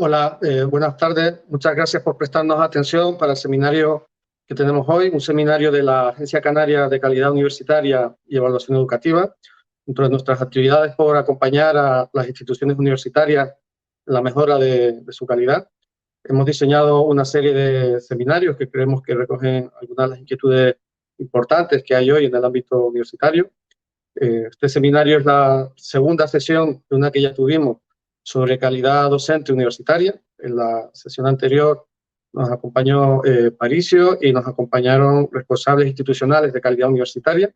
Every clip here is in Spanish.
Hola, buenas tardes. Muchas gracias por prestarnos atención para el seminario que tenemos hoy, un seminario de la Agencia Canaria de Calidad Universitaria y Evaluación Educativa. Dentro de nuestras actividades por acompañar a las instituciones universitarias en la mejora de su calidad, hemos diseñado una serie de seminarios que creemos que recogen algunas de las inquietudes importantes que hay hoy en el ámbito universitario. Este seminario es la segunda sesión de una que ya tuvimos sobre calidad docente universitaria. En la sesión anterior nos acompañó Paricio y nos acompañaron responsables institucionales de calidad universitaria.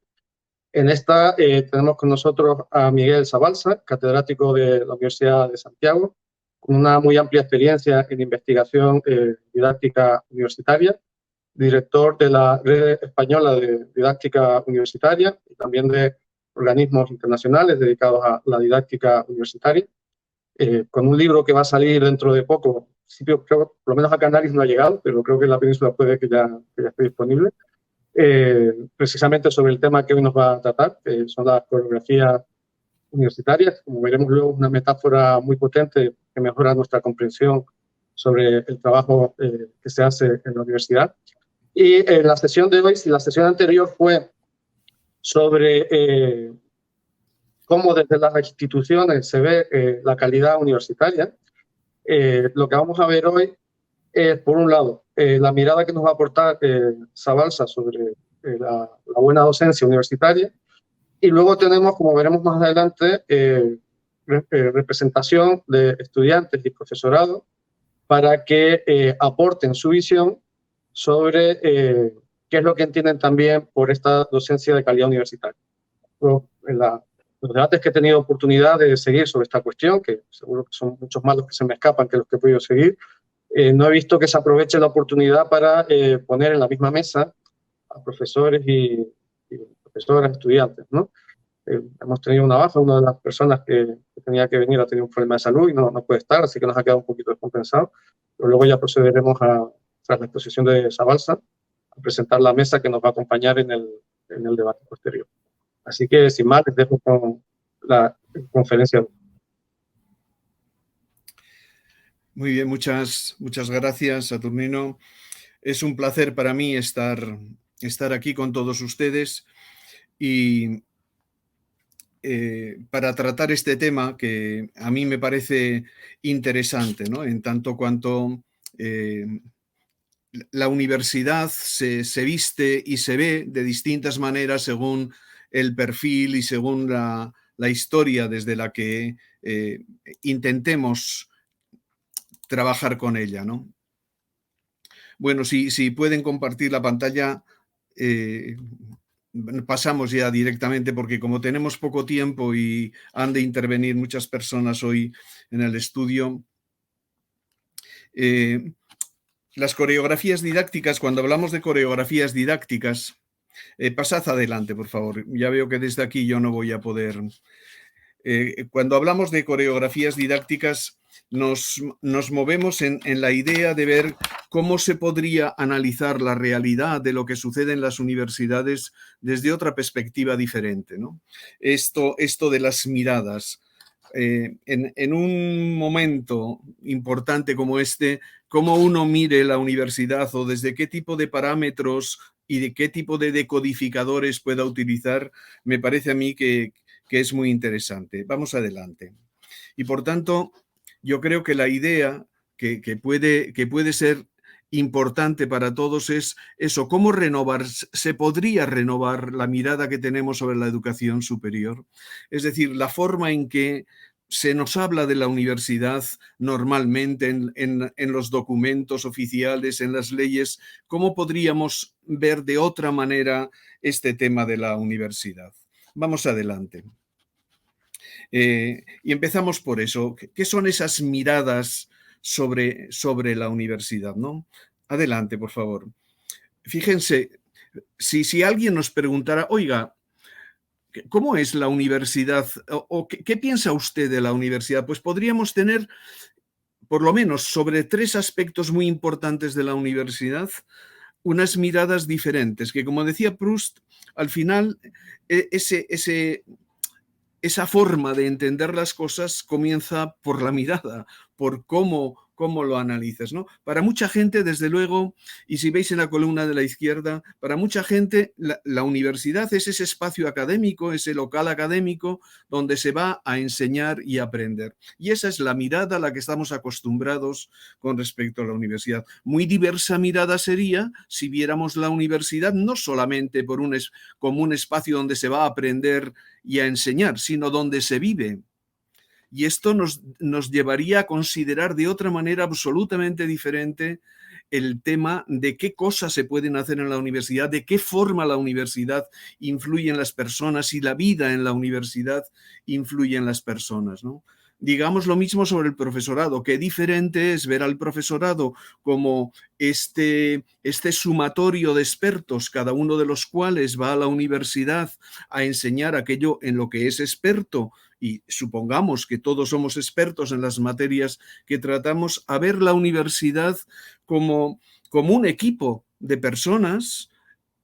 En esta tenemos con nosotros a Miguel Zabalza, catedrático de la Universidad de Santiago, con una muy amplia experiencia en investigación didáctica universitaria, director de la Red Española de Didáctica Universitaria y también de organismos internacionales dedicados a la didáctica universitaria, con un libro que va a salir dentro de poco. En principio, creo, por lo menos a Canarias no ha llegado, pero creo que en la península puede que ya esté disponible, precisamente sobre el tema que hoy nos va a tratar, que son las coreografías universitarias. Como veremos luego, una metáfora muy potente que mejora nuestra comprensión sobre el trabajo que se hace en la universidad. Y en la sesión de hoy, si la sesión anterior fue sobre cómo desde las instituciones se ve la calidad universitaria, lo que vamos a ver hoy es, por un lado, la mirada que nos va a aportar Zabalza sobre la buena docencia universitaria, y luego tenemos, como veremos más adelante, representación de estudiantes y profesorado para que aporten su visión sobre qué es lo que entienden también por esta docencia de calidad universitaria. En los debates que he tenido oportunidad de seguir sobre esta cuestión, que seguro que son muchos más los que se me escapan que los que he podido seguir, no he visto que se aproveche la oportunidad para poner en la misma mesa a profesores y profesoras, estudiantes, ¿no? Hemos tenido una baja, una de las personas que tenía que venir ha tenido un problema de salud y no puede estar, así que nos ha quedado un poquito descompensado. Pero luego ya procederemos tras la exposición de Zabalza, a presentar la mesa que nos va a acompañar en el debate posterior. Así que, sin más, les dejo con la conferencia. Muy bien, muchas gracias, Saturnino. Es un placer para mí estar aquí con todos ustedes y para tratar este tema que a mí me parece interesante, ¿no? En tanto cuanto la universidad se viste y se ve de distintas maneras según el perfil y según la historia desde la que intentemos trabajar con ella, ¿no? Bueno, si pueden compartir la pantalla, pasamos ya directamente porque como tenemos poco tiempo y han de intervenir muchas personas hoy en el estudio, las coreografías didácticas, cuando hablamos de coreografías didácticas, pasad adelante, por favor. Ya veo que desde aquí yo no voy a poder. Cuando hablamos de coreografías didácticas, nos movemos en la idea de ver cómo se podría analizar la realidad de lo que sucede en las universidades desde otra perspectiva diferente, ¿no? Esto de las miradas. En un momento importante como este, cómo uno mire la universidad o desde qué tipo de parámetros y de qué tipo de decodificadores pueda utilizar, me parece a mí que es muy interesante. Vamos adelante. Y por tanto, yo creo que la idea que puede ser importante para todos es eso, cómo se podría renovar la mirada que tenemos sobre la educación superior. Es decir, la forma en que se nos habla de la universidad normalmente en los documentos oficiales, en las leyes, ¿cómo podríamos ver de otra manera este tema de la universidad? Vamos adelante. Y empezamos por eso. ¿Qué son esas miradas sobre la universidad, ¿no? Adelante, por favor. Fíjense, si alguien nos preguntara, oiga, ¿cómo es la universidad? ¿O qué piensa usted de la universidad? Pues podríamos tener, por lo menos, sobre 3 aspectos muy importantes de la universidad, unas miradas diferentes, que como decía Proust, al final esa forma de entender las cosas comienza por la mirada, por cómo cómo lo analizas, ¿no? Para mucha gente, desde luego, y si veis en la columna de la izquierda, para mucha gente la universidad es ese espacio académico, ese local académico donde se va a enseñar y aprender. Y esa es la mirada a la que estamos acostumbrados con respecto a la universidad. Muy diversa mirada sería si viéramos la universidad no solamente como un espacio donde se va a aprender y a enseñar, sino donde se vive. Y esto nos llevaría a considerar de otra manera absolutamente diferente el tema de qué cosas se pueden hacer en la universidad, de qué forma la universidad influye en las personas y la vida en la universidad influye en las personas, ¿no? Digamos lo mismo sobre el profesorado. Qué diferente es ver al profesorado como este sumatorio de expertos, cada uno de los cuales va a la universidad a enseñar aquello en lo que es experto, y supongamos que todos somos expertos en las materias que tratamos, a ver la universidad como un equipo de personas,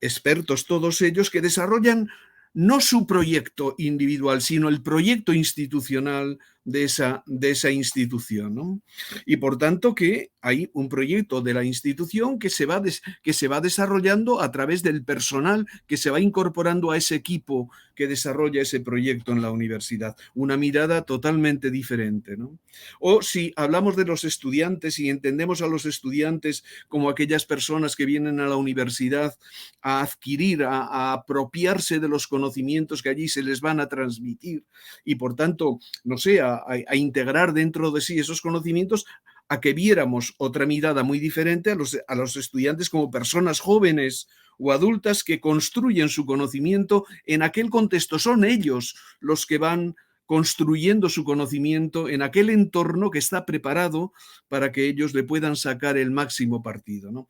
expertos todos ellos, que desarrollan no su proyecto individual, sino el proyecto institucional de esa institución, ¿no? Y por tanto que hay un proyecto de la institución que se va desarrollando a través del personal que se va incorporando a ese equipo que desarrolla ese proyecto en la universidad. Una mirada totalmente diferente, ¿no? O si hablamos de los estudiantes y entendemos a los estudiantes como aquellas personas que vienen a la universidad a adquirir, a apropiarse de los conocimientos que allí se les van a transmitir y por tanto, no sé, a integrar dentro de sí esos conocimientos, a que viéramos otra mirada muy diferente a los estudiantes como personas jóvenes o adultas que construyen su conocimiento en aquel contexto. Son ellos los que van construyendo su conocimiento en aquel entorno que está preparado para que ellos le puedan sacar el máximo partido, ¿no?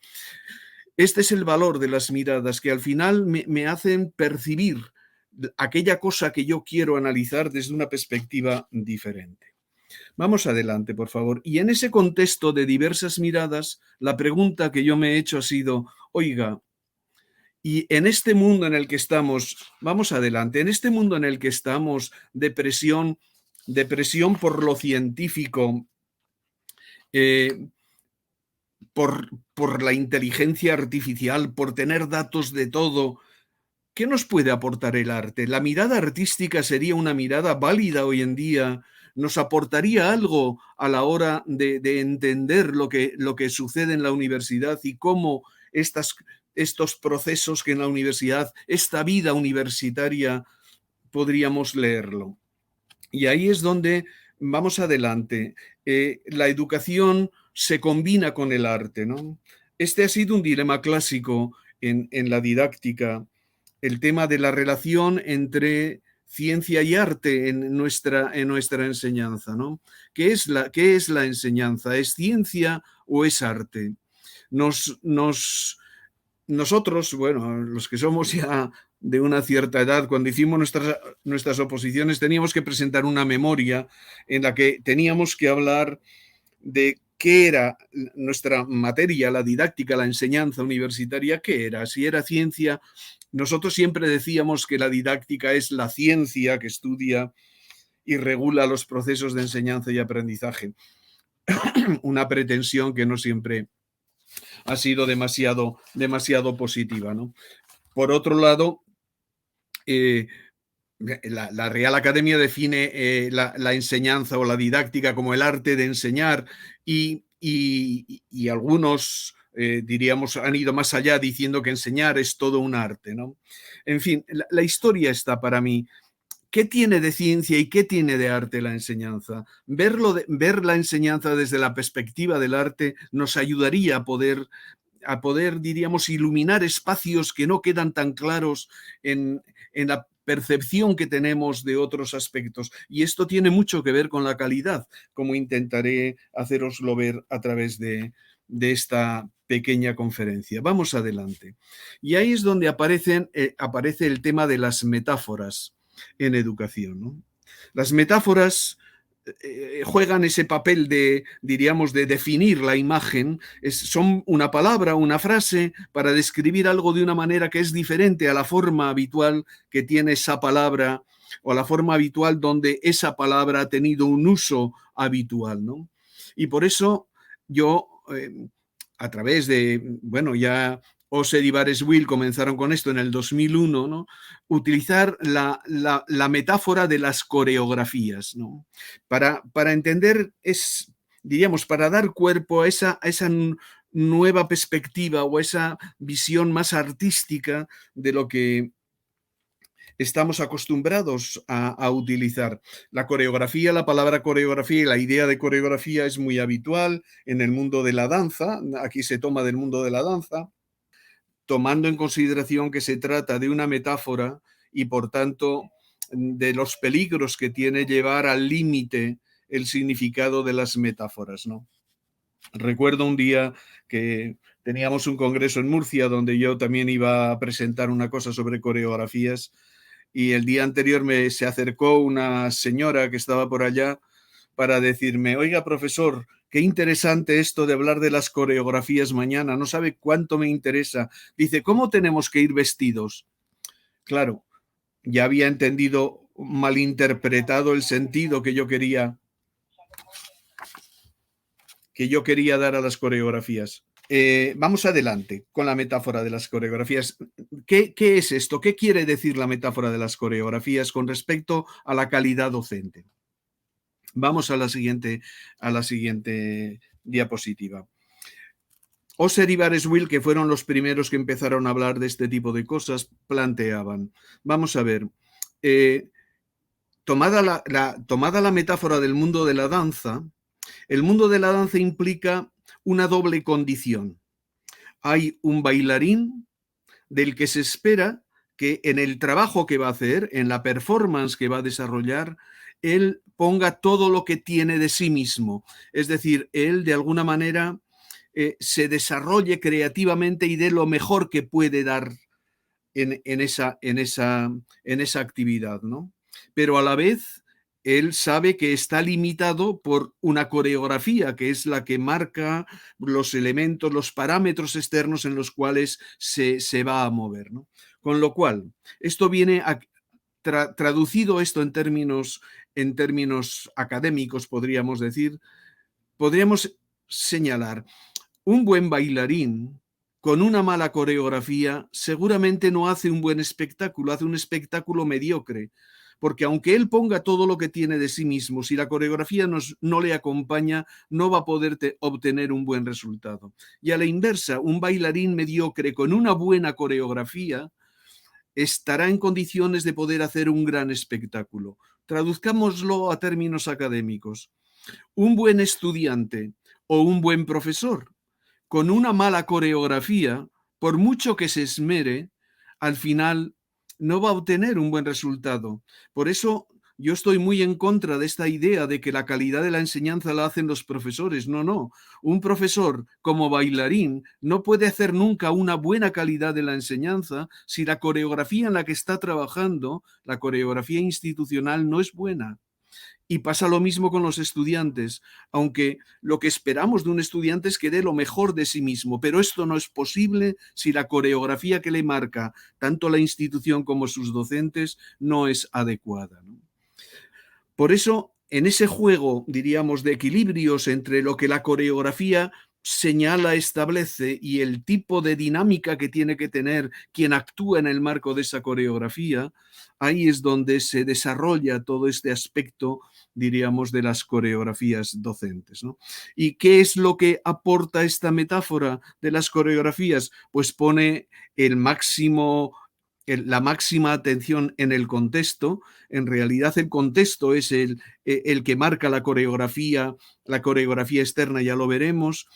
Este es el valor de las miradas, que al final me hacen percibir aquella cosa que yo quiero analizar desde una perspectiva diferente. Vamos adelante, por favor. Y en ese contexto de diversas miradas, la pregunta que yo me he hecho ha sido, oiga, y en este mundo en el que estamos, vamos adelante, en este mundo en el que estamos de presión por lo científico, por la inteligencia artificial, por tener datos de todo, ¿qué nos puede aportar el arte? ¿La mirada artística sería una mirada válida hoy en día? ¿Nos aportaría algo a la hora de entender lo que sucede en la universidad y cómo estos procesos que en la universidad, esta vida universitaria, podríamos leerlo? Y ahí es donde vamos adelante. La educación se combina con el arte, ¿no? Este ha sido un dilema clásico en la didáctica, el tema de la relación entre ciencia y arte en nuestra enseñanza, ¿no? ¿Qué es la enseñanza? ¿Es ciencia o es arte? Nosotros, bueno, los que somos ya de una cierta edad, cuando hicimos nuestras oposiciones, teníamos que presentar una memoria en la que teníamos que hablar de qué era nuestra materia, la didáctica, la enseñanza universitaria, qué era, si era ciencia. Nosotros siempre decíamos que la didáctica es la ciencia que estudia y regula los procesos de enseñanza y aprendizaje. Una pretensión que no siempre ha sido demasiado positiva, ¿no? Por otro lado, la Real Academia define la enseñanza o la didáctica como el arte de enseñar y algunos, diríamos, han ido más allá diciendo que enseñar es todo un arte, ¿no? En fin, la historia está para mí. ¿Qué tiene de ciencia y qué tiene de arte la enseñanza? Ver la enseñanza desde la perspectiva del arte nos ayudaría a poder, diríamos, iluminar espacios que no quedan tan claros en la percepción que tenemos de otros aspectos. Y esto tiene mucho que ver con la calidad, como intentaré haceroslo ver a través de esta pequeña conferencia. Vamos adelante. Y ahí es donde aparece el tema de las metáforas en educación, ¿no? Las metáforas juegan ese papel diríamos, de definir la imagen. Son una palabra, una frase para describir algo de una manera que es diferente a la forma habitual que tiene esa palabra o a la forma habitual donde esa palabra ha tenido un uso habitual, ¿no? Y por eso yo, a través de, bueno, ya Oser y Bareswil comenzaron con esto en el 2001, ¿no? Utilizar la metáfora de las coreografías, ¿no? Para entender, diríamos, para dar cuerpo a esa nueva perspectiva o esa visión más artística de lo que estamos acostumbrados a utilizar. La coreografía, la palabra coreografía y la idea de coreografía es muy habitual en el mundo de la danza. Aquí se toma del mundo de la danza, tomando en consideración que se trata de una metáfora y, por tanto, de los peligros que tiene llevar al límite el significado de las metáforas, ¿no? Recuerdo un día que teníamos un congreso en Murcia donde yo también iba a presentar una cosa sobre coreografías, y el día anterior se acercó una señora que estaba por allá para decirme: oiga, profesor, qué interesante esto de hablar de las coreografías mañana, no sabe cuánto me interesa. Dice, ¿cómo tenemos que ir vestidos? Claro, ya había entendido, malinterpretado el sentido que yo quería dar a las coreografías. Vamos adelante con la metáfora de las coreografías. ¿Qué es esto? ¿Qué quiere decir la metáfora de las coreografías con respecto a la calidad docente? Vamos a la siguiente diapositiva. Oser y Bareswil, que fueron los primeros que empezaron a hablar de este tipo de cosas, planteaban, vamos a ver, tomada la metáfora del mundo de la danza, el mundo de la danza implica una doble condición. Hay un bailarín del que se espera que en el trabajo que va a hacer, en la performance que va a desarrollar, él ponga todo lo que tiene de sí mismo. Es decir, él de alguna manera se desarrolle creativamente y dé lo mejor que puede dar en esa actividad, ¿no? Pero a la vez él sabe que está limitado por una coreografía, que es la que marca los elementos, los parámetros externos en los cuales se va a mover, ¿no? Con lo cual, esto viene traducido esto en términos académicos, podríamos decir, podríamos señalar, un buen bailarín con una mala coreografía seguramente no hace un buen espectáculo, hace un espectáculo mediocre, porque aunque él ponga todo lo que tiene de sí mismo, si la coreografía no le acompaña, no va a poder obtener un buen resultado. Y a la inversa, un bailarín mediocre con una buena coreografía estará en condiciones de poder hacer un gran espectáculo. Traduzcámoslo a términos académicos. Un buen estudiante o un buen profesor con una mala coreografía, por mucho que se esmere, al final no va a obtener un buen resultado. Por eso yo estoy muy en contra de esta idea de que la calidad de la enseñanza la hacen los profesores. No. Un profesor como bailarín no puede hacer nunca una buena calidad de la enseñanza si la coreografía en la que está trabajando, la coreografía institucional, no es buena. Y pasa lo mismo con los estudiantes, aunque lo que esperamos de un estudiante es que dé lo mejor de sí mismo, pero esto no es posible si la coreografía que le marca tanto la institución como sus docentes no es adecuada, ¿no? Por eso, en ese juego, diríamos, de equilibrios entre lo que la coreografía señala, establece y el tipo de dinámica que tiene que tener quien actúa en el marco de esa coreografía, ahí es donde se desarrolla todo este aspecto, diríamos, de las coreografías docentes, ¿no? ¿Y qué es lo que aporta esta metáfora de las coreografías? Pues pone la máxima atención en el contexto. En realidad el contexto es el que marca la coreografía externa, ya lo veremos.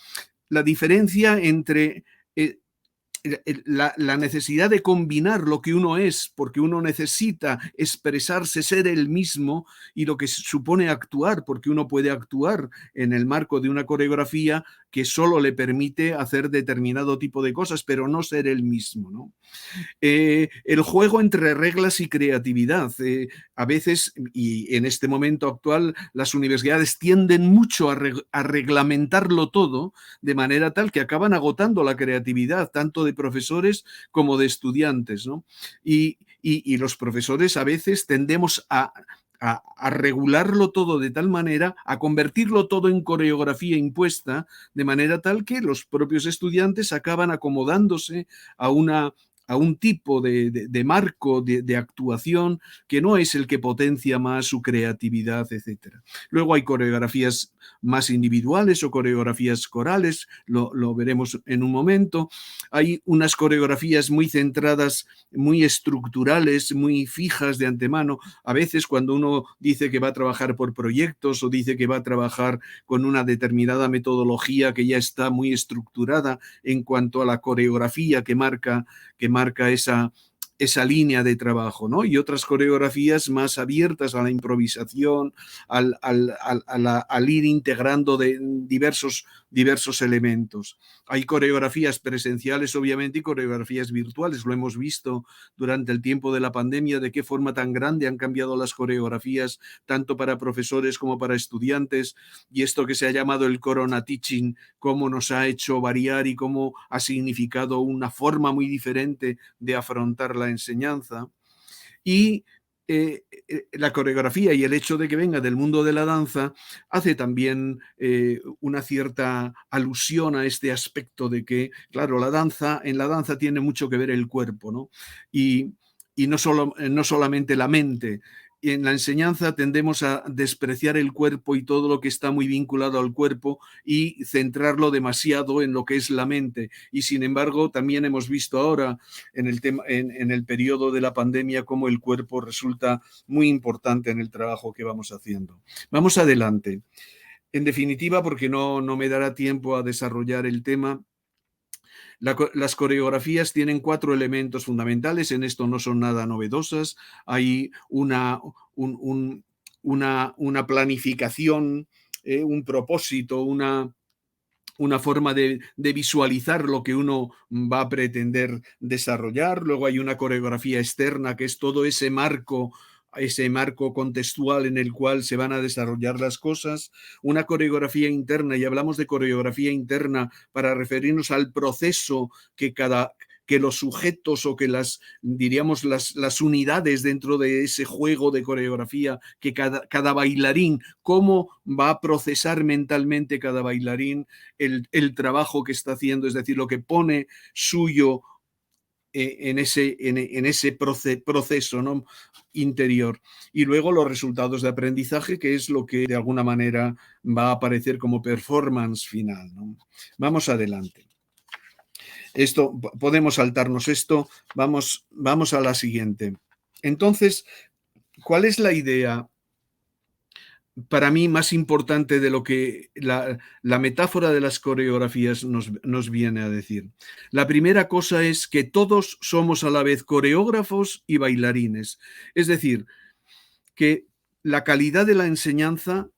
La diferencia entre la necesidad de combinar lo que uno es, porque uno necesita expresarse, ser el mismo, y lo que supone actuar, porque uno puede actuar en el marco de una coreografía que solo le permite hacer determinado tipo de cosas, pero no ser el mismo, ¿no? El juego entre reglas y creatividad. A veces, y en este momento actual, las universidades tienden mucho a reglamentarlo todo, de manera tal que acaban agotando la creatividad, tanto de profesores como de estudiantes, ¿no? Y los profesores a veces tendemos a a regularlo todo de tal manera, a convertirlo todo en coreografía impuesta, de manera tal que los propios estudiantes acaban acomodándose a un tipo de marco de actuación que no es el que potencia más su creatividad, etc. Luego hay coreografías más individuales o coreografías corales, lo veremos en un momento. Hay unas coreografías muy centradas, muy estructurales, muy fijas de antemano. A veces cuando uno dice que va a trabajar por proyectos o dice que va a trabajar con una determinada metodología que ya está muy estructurada en cuanto a la coreografía que marca esa línea de trabajo, ¿no? Y otras coreografías más abiertas a la improvisación, al ir integrando de diversos elementos. Hay coreografías presenciales, obviamente, y coreografías virtuales. Lo hemos visto durante el tiempo de la pandemia, de qué forma tan grande han cambiado las coreografías, tanto para profesores como para estudiantes, y esto que se ha llamado el Corona Teaching, cómo nos ha hecho variar y cómo ha significado una forma muy diferente de afrontar la enseñanza. Y la coreografía y el hecho de que venga del mundo de la danza hace también una cierta alusión a este aspecto de que, claro, en la danza tiene mucho que ver el cuerpo, ¿no? Y no solamente la mente. Y en la enseñanza tendemos a despreciar el cuerpo y todo lo que está muy vinculado al cuerpo y centrarlo demasiado en lo que es la mente. Y sin embargo, también hemos visto ahora en el periodo de la pandemia cómo el cuerpo resulta muy importante en el trabajo que vamos haciendo. Vamos adelante. En definitiva, porque no me dará tiempo a desarrollar el tema, las coreografías tienen 4 elementos fundamentales, en esto no son nada novedosas. Hay una planificación, un propósito, una forma de visualizar lo que uno va a pretender desarrollar. Luego hay una coreografía externa, que es todo ese marco contextual en el cual se van a desarrollar las cosas, una coreografía interna, y hablamos de coreografía interna para referirnos al proceso que los sujetos o que diríamos las unidades dentro de ese juego de coreografía, que cada bailarín, cómo va a procesar mentalmente cada bailarín el trabajo que está haciendo, es decir, lo que pone suyo en ese proceso, ¿no?, interior. Y luego los resultados de aprendizaje, que es lo que de alguna manera va a aparecer como performance final, ¿no? Vamos adelante. Podemos saltarnos esto, vamos a la siguiente. Entonces, ¿cuál es la idea para mí más importante de lo que la metáfora de las coreografías nos viene a decir? La primera cosa es que todos somos a la vez coreógrafos y bailarines. Es decir, que la calidad de la enseñanza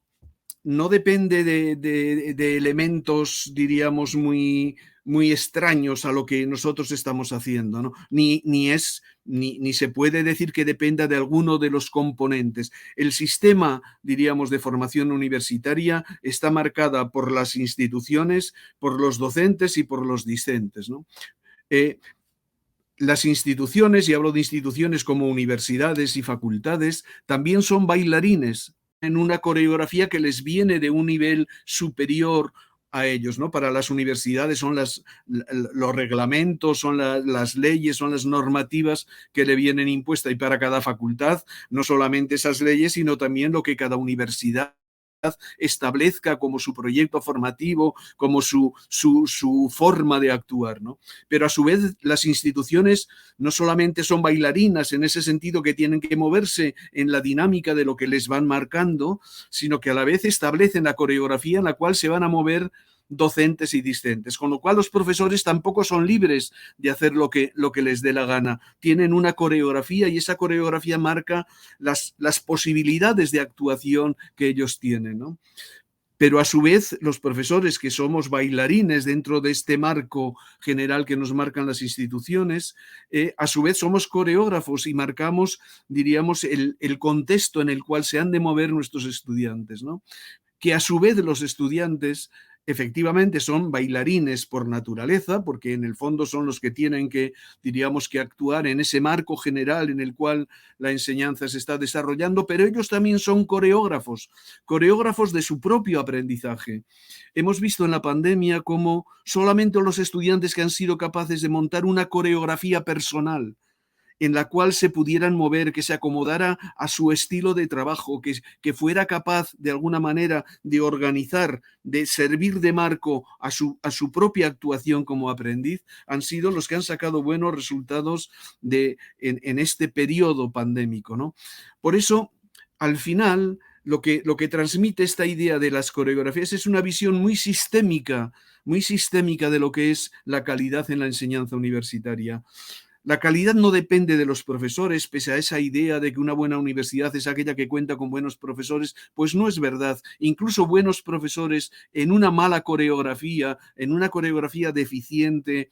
no depende de elementos, diríamos, muy extraños a lo que nosotros estamos haciendo, ¿no? Ni se puede decir que dependa de alguno de los componentes. El sistema, diríamos, de formación universitaria está marcada por las instituciones, por los docentes y por los discentes, ¿no? Las instituciones, y hablo de instituciones como universidades y facultades, también son bailarines en una coreografía que les viene de un nivel superior a ellos, ¿no? Para las universidades son los reglamentos, son las leyes, son las normativas que le vienen impuestas, y para cada facultad no solamente esas leyes, sino también lo que cada universidad establezca como su proyecto formativo, como su forma de actuar, ¿no? Pero a su vez las instituciones no solamente son bailarinas en ese sentido, que tienen que moverse en la dinámica de lo que les van marcando, sino que a la vez establecen la coreografía en la cual se van a mover docentes y discentes, con lo cual los profesores tampoco son libres de hacer lo que les dé la gana. Tienen una coreografía y esa coreografía marca las posibilidades de actuación que ellos tienen, ¿no? Pero a su vez los profesores, que somos bailarines dentro de este marco general que nos marcan las instituciones, a su vez somos coreógrafos y marcamos, diríamos, el contexto en el cual se han de mover nuestros estudiantes, ¿no? Que a su vez los estudiantes efectivamente son bailarines por naturaleza, porque en el fondo son los que tienen que, diríamos, que actuar en ese marco general en el cual la enseñanza se está desarrollando, pero ellos también son coreógrafos, coreógrafos de su propio aprendizaje. Hemos visto en la pandemia cómo solamente los estudiantes que han sido capaces de montar una coreografía personal en la cual se pudieran mover, que se acomodara a su estilo de trabajo, que fuera capaz de alguna manera de organizar, de servir de marco a su propia actuación como aprendiz, han sido los que han sacado buenos resultados en este periodo pandémico, ¿no? Por eso, al final, lo que transmite esta idea de las coreografías es una visión muy sistémica de lo que es la calidad en la enseñanza universitaria. La calidad no depende de los profesores, pese a esa idea de que una buena universidad es aquella que cuenta con buenos profesores, pues no es verdad. Incluso buenos profesores en una mala coreografía, en una coreografía deficiente,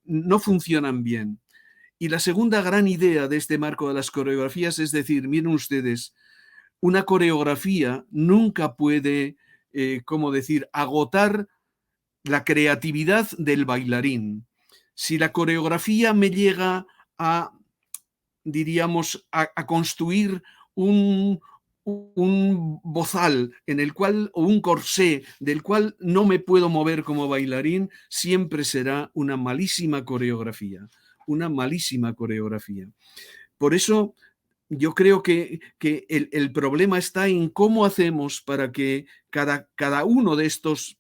no funcionan bien. Y la segunda gran idea de este marco de las coreografías es decir, miren ustedes, una coreografía nunca puede, ¿cómo decir?, agotar la creatividad del bailarín. Si la coreografía me llega a, diríamos, a construir un bozal en el cual, o un corsé del cual no me puedo mover como bailarín, siempre será una malísima coreografía, una malísima coreografía. Por eso yo creo que el problema está en cómo hacemos para que cada uno de estos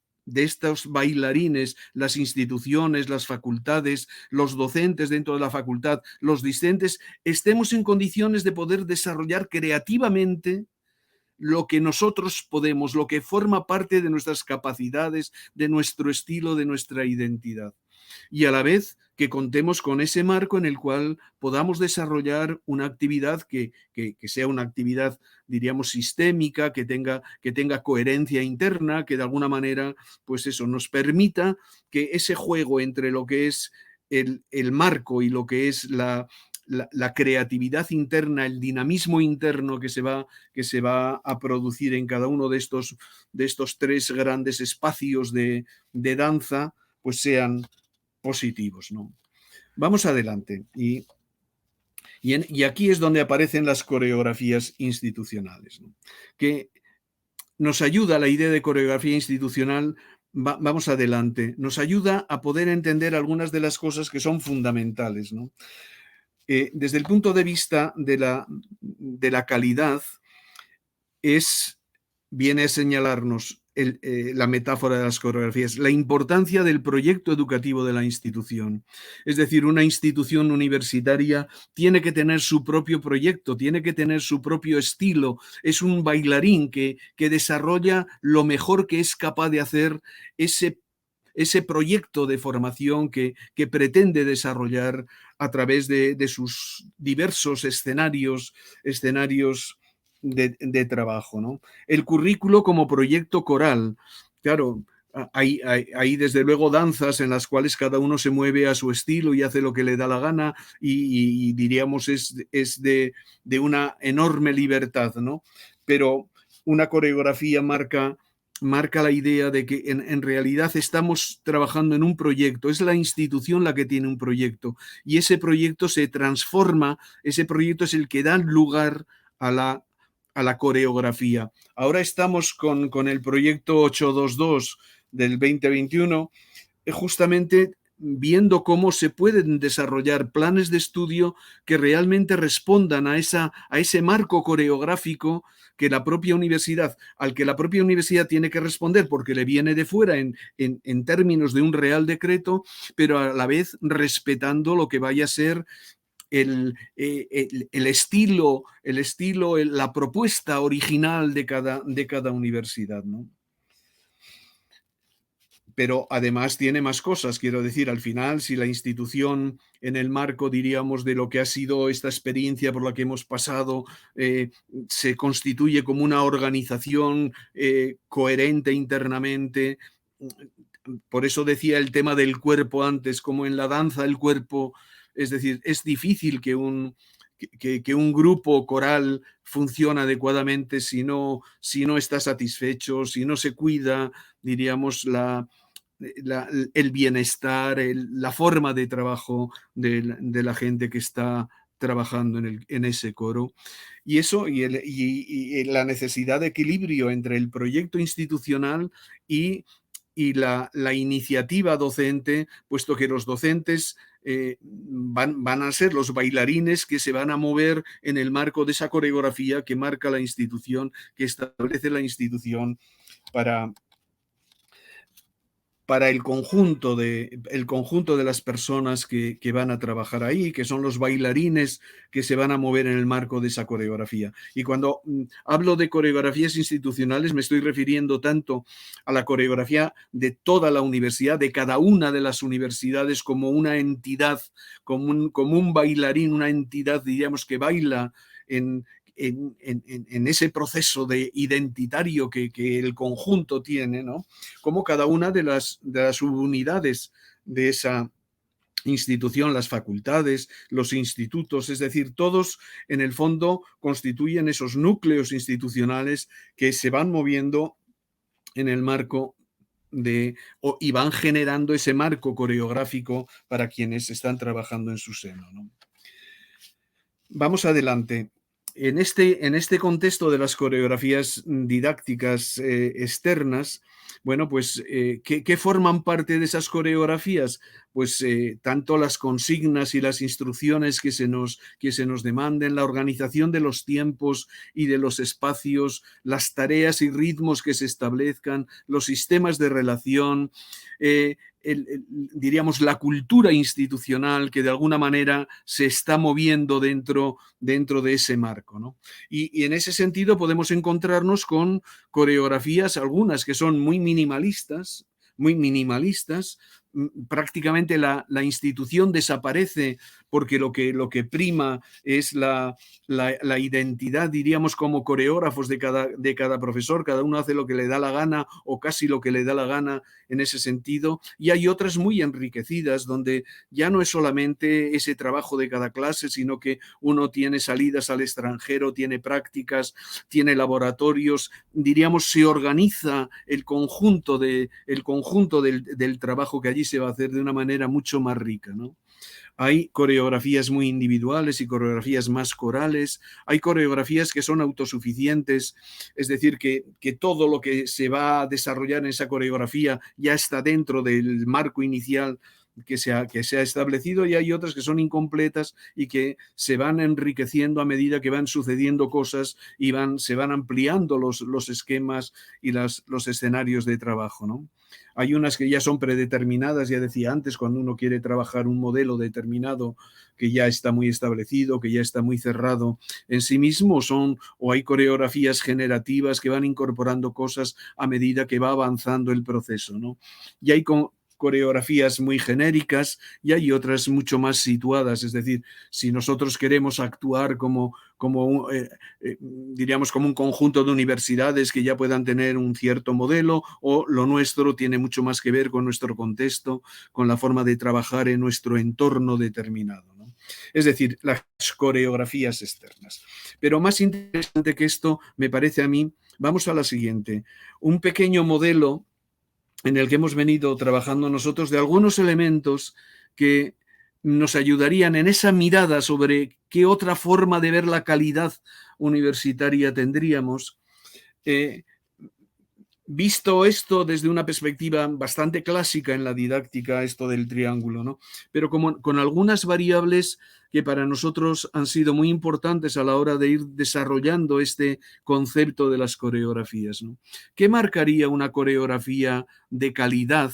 bailarines, las instituciones, las facultades, los docentes dentro de la facultad, los discentes, estemos en condiciones de poder desarrollar creativamente lo que nosotros podemos, lo que forma parte de nuestras capacidades, de nuestro estilo, de nuestra identidad. Y a la vez que contemos con ese marco en el cual podamos desarrollar una actividad que sea una actividad, diríamos, sistémica, que tenga coherencia interna, que de alguna manera, pues eso, nos permita que ese juego entre lo que es el marco y lo que es la creatividad interna, el dinamismo interno que se va a producir en cada uno de estos tres grandes espacios de danza, pues sean positivos, ¿no? Vamos adelante. Y aquí es donde aparecen las coreografías institucionales, ¿no? Que nos ayuda la idea de coreografía institucional. Vamos adelante. Nos ayuda a poder entender algunas de las cosas que son fundamentales, ¿no? Desde el punto de vista de la calidad, viene a señalarnos la metáfora de las coreografías, la importancia del proyecto educativo de la institución. Es decir, una institución universitaria tiene que tener su propio proyecto, tiene que tener su propio estilo. Es un bailarín que desarrolla lo mejor que es capaz de hacer ese proyecto de formación que pretende desarrollar a través de sus diversos escenarios de trabajo, ¿no? El currículo como proyecto coral. Claro, hay desde luego danzas en las cuales cada uno se mueve a su estilo y hace lo que le da la gana y diríamos es de una enorme libertad, ¿no? Pero una coreografía marca la idea de que en realidad estamos trabajando en un proyecto, es la institución la que tiene un proyecto y ese proyecto se transforma, ese proyecto es el que da lugar a la coreografía. Ahora estamos con el proyecto 822 del 2021, justamente viendo cómo se pueden desarrollar planes de estudio que realmente respondan a ese marco coreográfico que la propia universidad, al que la propia universidad tiene que responder porque le viene de fuera en términos de un real decreto, pero a la vez respetando lo que vaya a ser el estilo, la propuesta original de cada universidad, ¿no? Pero además tiene más cosas, quiero decir, al final, si la institución en el marco, diríamos, de lo que ha sido esta experiencia por la que hemos pasado, se constituye como una organización coherente internamente. Por eso decía el tema del cuerpo antes, como en la danza el cuerpo, es decir, es difícil que que un grupo coral funciona adecuadamente si no está satisfecho, si no se cuida, diríamos, el bienestar, la forma de trabajo de la gente que está trabajando en ese coro. Y eso, y la necesidad de equilibrio entre el proyecto institucional y la iniciativa docente, puesto que los docentes van a ser los bailarines que se van a mover en el marco de esa coreografía que marca la institución, que establece la institución para el conjunto de las personas que van a trabajar ahí, que son los bailarines que se van a mover en el marco de esa coreografía. Y cuando hablo de coreografías institucionales, me estoy refiriendo tanto a la coreografía de toda la universidad, de cada una de las universidades, como una entidad, como un bailarín, una entidad, diríamos, que baila en ese proceso de identitario que el conjunto tiene, ¿no? Como cada una de las subunidades de esa institución, las facultades, los institutos, es decir, todos en el fondo constituyen esos núcleos institucionales que se van moviendo en el marco y van generando ese marco coreográfico para quienes están trabajando en su seno, ¿no? Vamos adelante. En este contexto de las coreografías didácticas externas, bueno, pues, ¿qué forman parte de esas coreografías? Pues tanto las consignas y las instrucciones que se nos demanden, la organización de los tiempos y de los espacios, las tareas y ritmos que se establezcan, los sistemas de relación, diríamos, la cultura institucional que de alguna manera se está moviendo dentro de ese marco, ¿no? Y en ese sentido podemos encontrarnos con coreografías, algunas que son muy minimalistas, prácticamente la institución desaparece porque lo que prima es la identidad, diríamos, como coreógrafos de cada profesor. Cada uno hace lo que le da la gana o casi lo que le da la gana en ese sentido, y hay otras muy enriquecidas donde ya no es solamente ese trabajo de cada clase, sino que uno tiene salidas al extranjero, tiene prácticas, tiene laboratorios, diríamos, se organiza el conjunto del trabajo que allí se va a hacer de una manera mucho más rica, ¿no? Hay coreografías muy individuales y coreografías más corales. Hay coreografías que son autosuficientes, es decir, que todo lo que se va a desarrollar en esa coreografía ya está dentro del marco inicial que se ha establecido, y hay otras que son incompletas y que se van enriqueciendo a medida que van sucediendo cosas y se van ampliando los esquemas y los escenarios de trabajo, ¿no? Hay unas que ya son predeterminadas, ya decía antes, cuando uno quiere trabajar un modelo determinado que ya está muy establecido, que ya está muy cerrado en sí mismo, o hay coreografías generativas que van incorporando cosas a medida que va avanzando el proceso, ¿no? Y hay coreografías muy genéricas y hay otras mucho más situadas, es decir, si nosotros queremos actuar diríamos, como un conjunto de universidades que ya puedan tener un cierto modelo, o lo nuestro tiene mucho más que ver con nuestro contexto, con la forma de trabajar en nuestro entorno determinado, ¿no? Es decir, las coreografías externas. Pero más interesante que esto, me parece a mí, vamos a la siguiente. Un pequeño modelo en el que hemos venido trabajando nosotros de algunos elementos que nos ayudarían en esa mirada sobre qué otra forma de ver la calidad universitaria tendríamos. Visto esto desde una perspectiva bastante clásica en la didáctica, esto del triángulo, ¿no? Pero con algunas variables que para nosotros han sido muy importantes a la hora de ir desarrollando este concepto de las coreografías, ¿no? ¿Qué marcaría una coreografía de calidad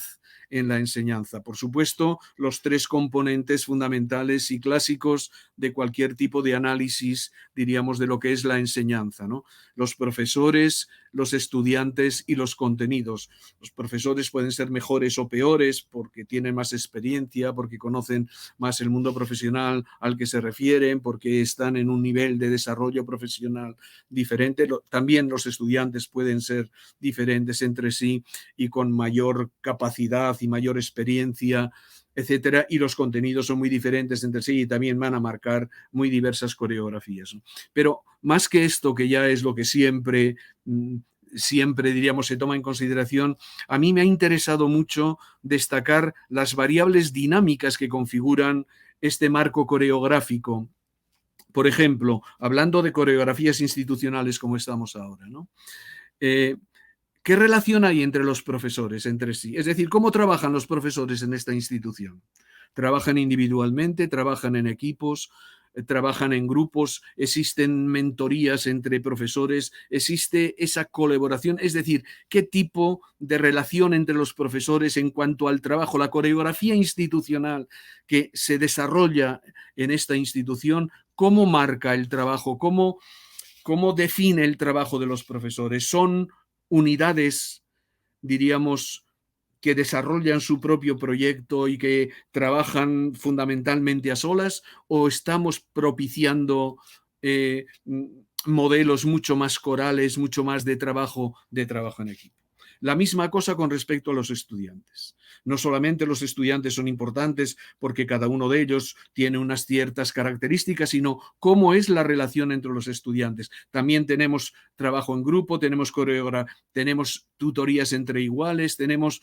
en la enseñanza? Por supuesto, los tres componentes fundamentales y clásicos de cualquier tipo de análisis, diríamos, de lo que es la enseñanza, ¿no? Los profesores, los estudiantes y los contenidos. Los profesores pueden ser mejores o peores porque tienen más experiencia, porque conocen más el mundo profesional al que se refieren, porque están en un nivel de desarrollo profesional diferente. También los estudiantes pueden ser diferentes entre sí y con mayor capacidad y mayor experiencia etcétera, y los contenidos son muy diferentes entre sí y también van a marcar muy diversas coreografías, ¿no? Pero más que esto, que ya es lo que siempre diríamos se toma en consideración, a mí me ha interesado mucho destacar las variables dinámicas que configuran este marco coreográfico. Por ejemplo, hablando de coreografías institucionales como estamos ahora, ¿no? ¿Qué relación hay entre los profesores entre sí? Es decir, ¿cómo trabajan los profesores en esta institución? ¿Trabajan individualmente? ¿Trabajan en equipos? ¿Trabajan en grupos? ¿Existen mentorías entre profesores? ¿Existe esa colaboración? Es decir, ¿qué tipo de relación entre los profesores en cuanto al trabajo, la coreografía institucional que se desarrolla en esta institución? ¿Cómo marca el trabajo? ¿Cómo define el trabajo de los profesores? ¿Son unidades, diríamos, que desarrollan su propio proyecto y que trabajan fundamentalmente a solas, o estamos propiciando modelos mucho más corales, mucho más de trabajo en equipo? La misma cosa con respecto a los estudiantes. No solamente los estudiantes son importantes porque cada uno de ellos tiene unas ciertas características, sino cómo es la relación entre los estudiantes. También tenemos trabajo en grupo, tenemos tutorías entre iguales, tenemos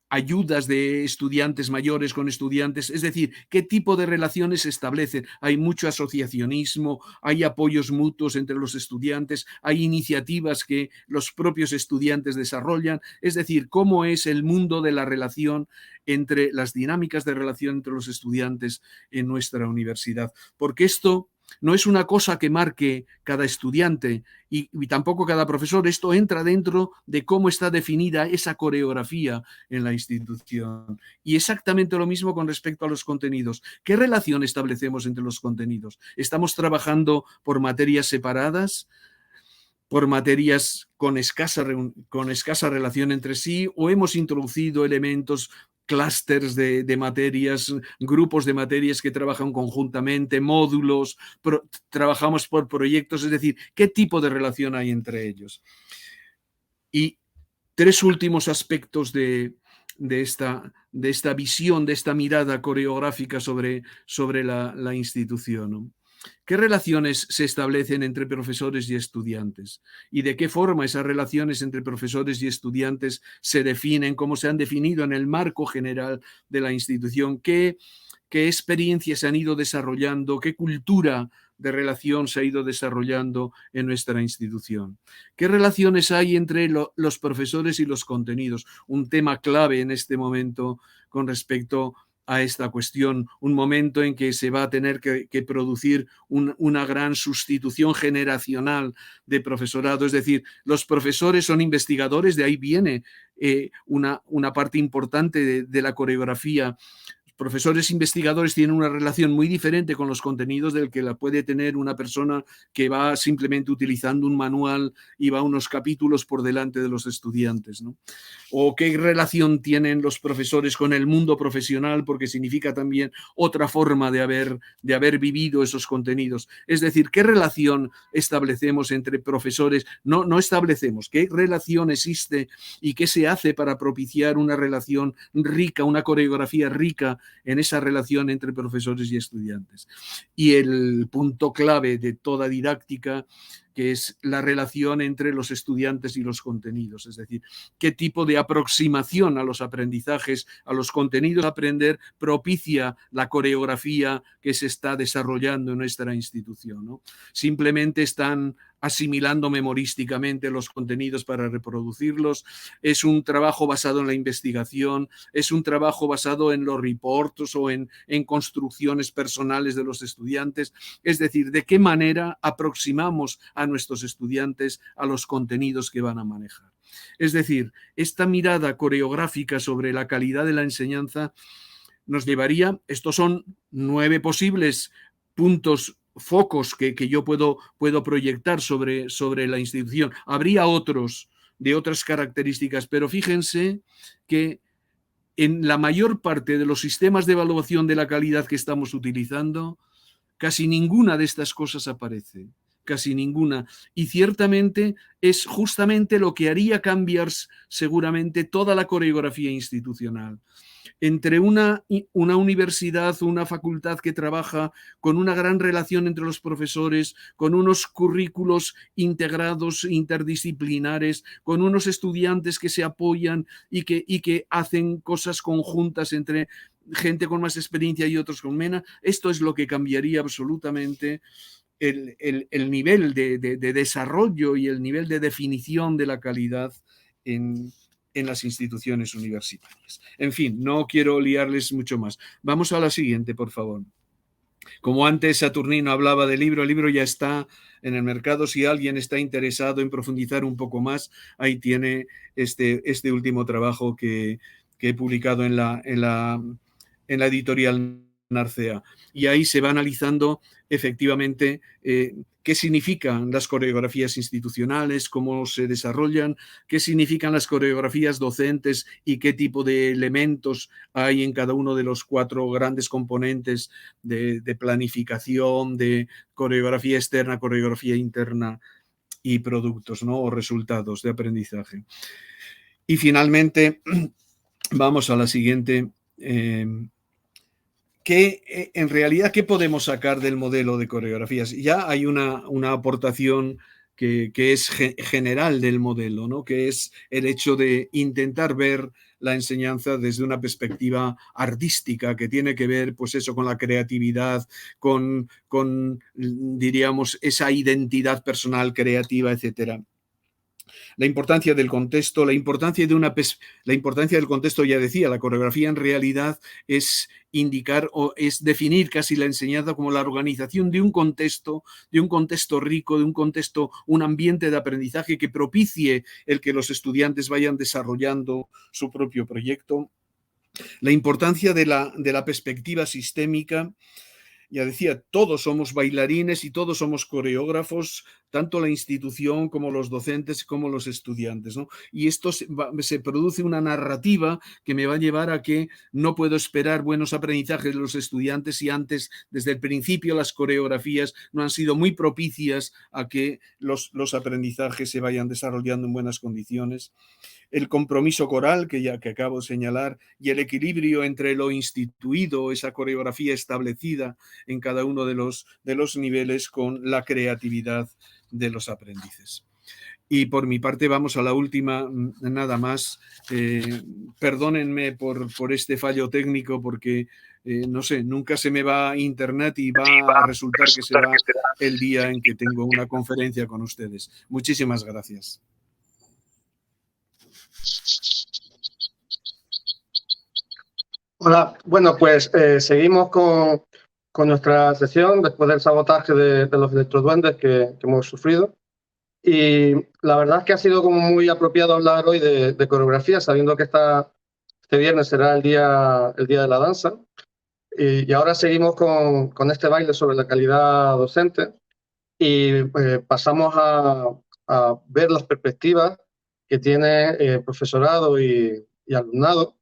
ayudas de estudiantes mayores con estudiantes, es decir, qué tipo de relaciones se establecen. Hay mucho asociacionismo, hay apoyos mutuos entre los estudiantes, hay iniciativas que los propios estudiantes desarrollan, es decir, cómo es el mundo de la relación entre las dinámicas de relación entre los estudiantes en nuestra universidad. Porque esto no es una cosa que marque cada estudiante y tampoco cada profesor. Esto entra dentro de cómo está definida esa coreografía en la institución. Y exactamente lo mismo con respecto a los contenidos. ¿Qué relación establecemos entre los contenidos? ¿Estamos trabajando por materias separadas? ¿Por materias con escasa relación entre sí? ¿O hemos introducido elementos, clústeres de materias, grupos de materias que trabajan conjuntamente, módulos, trabajamos por proyectos? Es decir, ¿qué tipo de relación hay entre ellos? Y tres últimos aspectos de esta visión, de esta mirada coreográfica sobre la institución, ¿no? ¿Qué relaciones se establecen entre profesores y estudiantes? ¿Y de qué forma esas relaciones entre profesores y estudiantes se definen, cómo se han definido en el marco general de la institución? ¿Qué experiencias se han ido desarrollando? ¿Qué cultura de relación se ha ido desarrollando en nuestra institución? ¿Qué relaciones hay entre los profesores y los contenidos? Un tema clave en este momento con respecto a esta cuestión, un momento en que se va a tener que producir una gran sustitución generacional de profesorado. Es decir, los profesores son investigadores, de ahí viene una parte importante de la coreografía. Profesores investigadores tienen una relación muy diferente con los contenidos del que la puede tener una persona que va simplemente utilizando un manual y va unos capítulos por delante de los estudiantes, ¿no? O qué relación tienen los profesores con el mundo profesional, porque significa también otra forma de haber vivido esos contenidos. Es decir, ¿qué relación establecemos entre profesores? No establecemos, ¿qué relación existe y qué se hace para propiciar una relación rica, una coreografía rica en esa relación entre profesores y estudiantes? Y el punto clave de toda didáctica, que es la relación entre los estudiantes y los contenidos, es decir, qué tipo de aproximación a los aprendizajes, a los contenidos a aprender propicia la coreografía que se está desarrollando en nuestra institución, ¿no? Simplemente están asimilando memorísticamente los contenidos para reproducirlos. Es un trabajo basado en la investigación, es un trabajo basado en los reports o en construcciones personales de los estudiantes. Es decir, de qué manera aproximamos a nuestros estudiantes a los contenidos que van a manejar. Es decir, esta mirada coreográfica sobre la calidad de la enseñanza nos llevaría, estos son 9 posibles puntos, focos que yo puedo proyectar sobre la institución. Habría otros de otras características, pero fíjense que en la mayor parte de los sistemas de evaluación de la calidad que estamos utilizando, casi ninguna de estas cosas aparece. casi ninguna. Y ciertamente es justamente lo que haría cambiar seguramente toda la coreografía institucional. Entre una universidad, una facultad que trabaja con una gran relación entre los profesores, con unos currículos integrados, interdisciplinares, con unos estudiantes que se apoyan y que hacen cosas conjuntas entre gente con más experiencia y otros con menos, esto es lo que cambiaría absolutamente el nivel de desarrollo y el nivel de definición de la calidad en las instituciones universitarias. En fin, no quiero liarles mucho más. Vamos a la siguiente, por favor. Como antes Saturnino hablaba del libro, el libro ya está en el mercado. Si alguien está interesado en profundizar un poco más, ahí tiene este último trabajo que he publicado en la editorial Narcea. Y ahí se va analizando efectivamente qué significan las coreografías institucionales, cómo se desarrollan, qué significan las coreografías docentes y qué tipo de elementos hay en cada uno de los 4 grandes componentes de planificación, de coreografía externa, coreografía interna y productos, ¿no? O resultados de aprendizaje. Y finalmente, vamos a la siguiente. En realidad, ¿qué podemos sacar del modelo de coreografías? Ya hay una aportación que es general del modelo, ¿no? Que es el hecho de intentar ver la enseñanza desde una perspectiva artística que tiene que ver, pues eso, con la creatividad, con diríamos, esa identidad personal creativa, etcétera. La importancia del contexto, la importancia del contexto, ya decía, la coreografía en realidad es indicar o es definir casi la enseñanza como la organización de un contexto rico, de un contexto, un ambiente de aprendizaje que propicie el que los estudiantes vayan desarrollando su propio proyecto. La importancia de la perspectiva sistémica. Ya decía, todos somos bailarines y todos somos coreógrafos, tanto la institución como los docentes como los estudiantes, ¿no? Y esto se produce una narrativa que me va a llevar a que no puedo esperar buenos aprendizajes de los estudiantes si antes, desde el principio, las coreografías no han sido muy propicias a que los aprendizajes se vayan desarrollando en buenas condiciones. El compromiso coral que acabo de señalar y el equilibrio entre lo instituido, esa coreografía establecida en cada uno de los niveles con la creatividad de los aprendices. Y por mi parte vamos a la última, nada más. Perdónenme por este fallo técnico porque, no sé, nunca se me va internet y va a resultar que será el día en que tengo una conferencia con ustedes. Muchísimas gracias. Hola, bueno, pues seguimos con nuestra sesión después del sabotaje de los electroduendes que hemos sufrido. Y la verdad es que ha sido como muy apropiado hablar hoy de coreografía, sabiendo que este viernes será el día de la danza. Y ahora seguimos con este baile sobre la calidad docente y pasamos a ver las perspectivas que tiene profesorado y alumnado.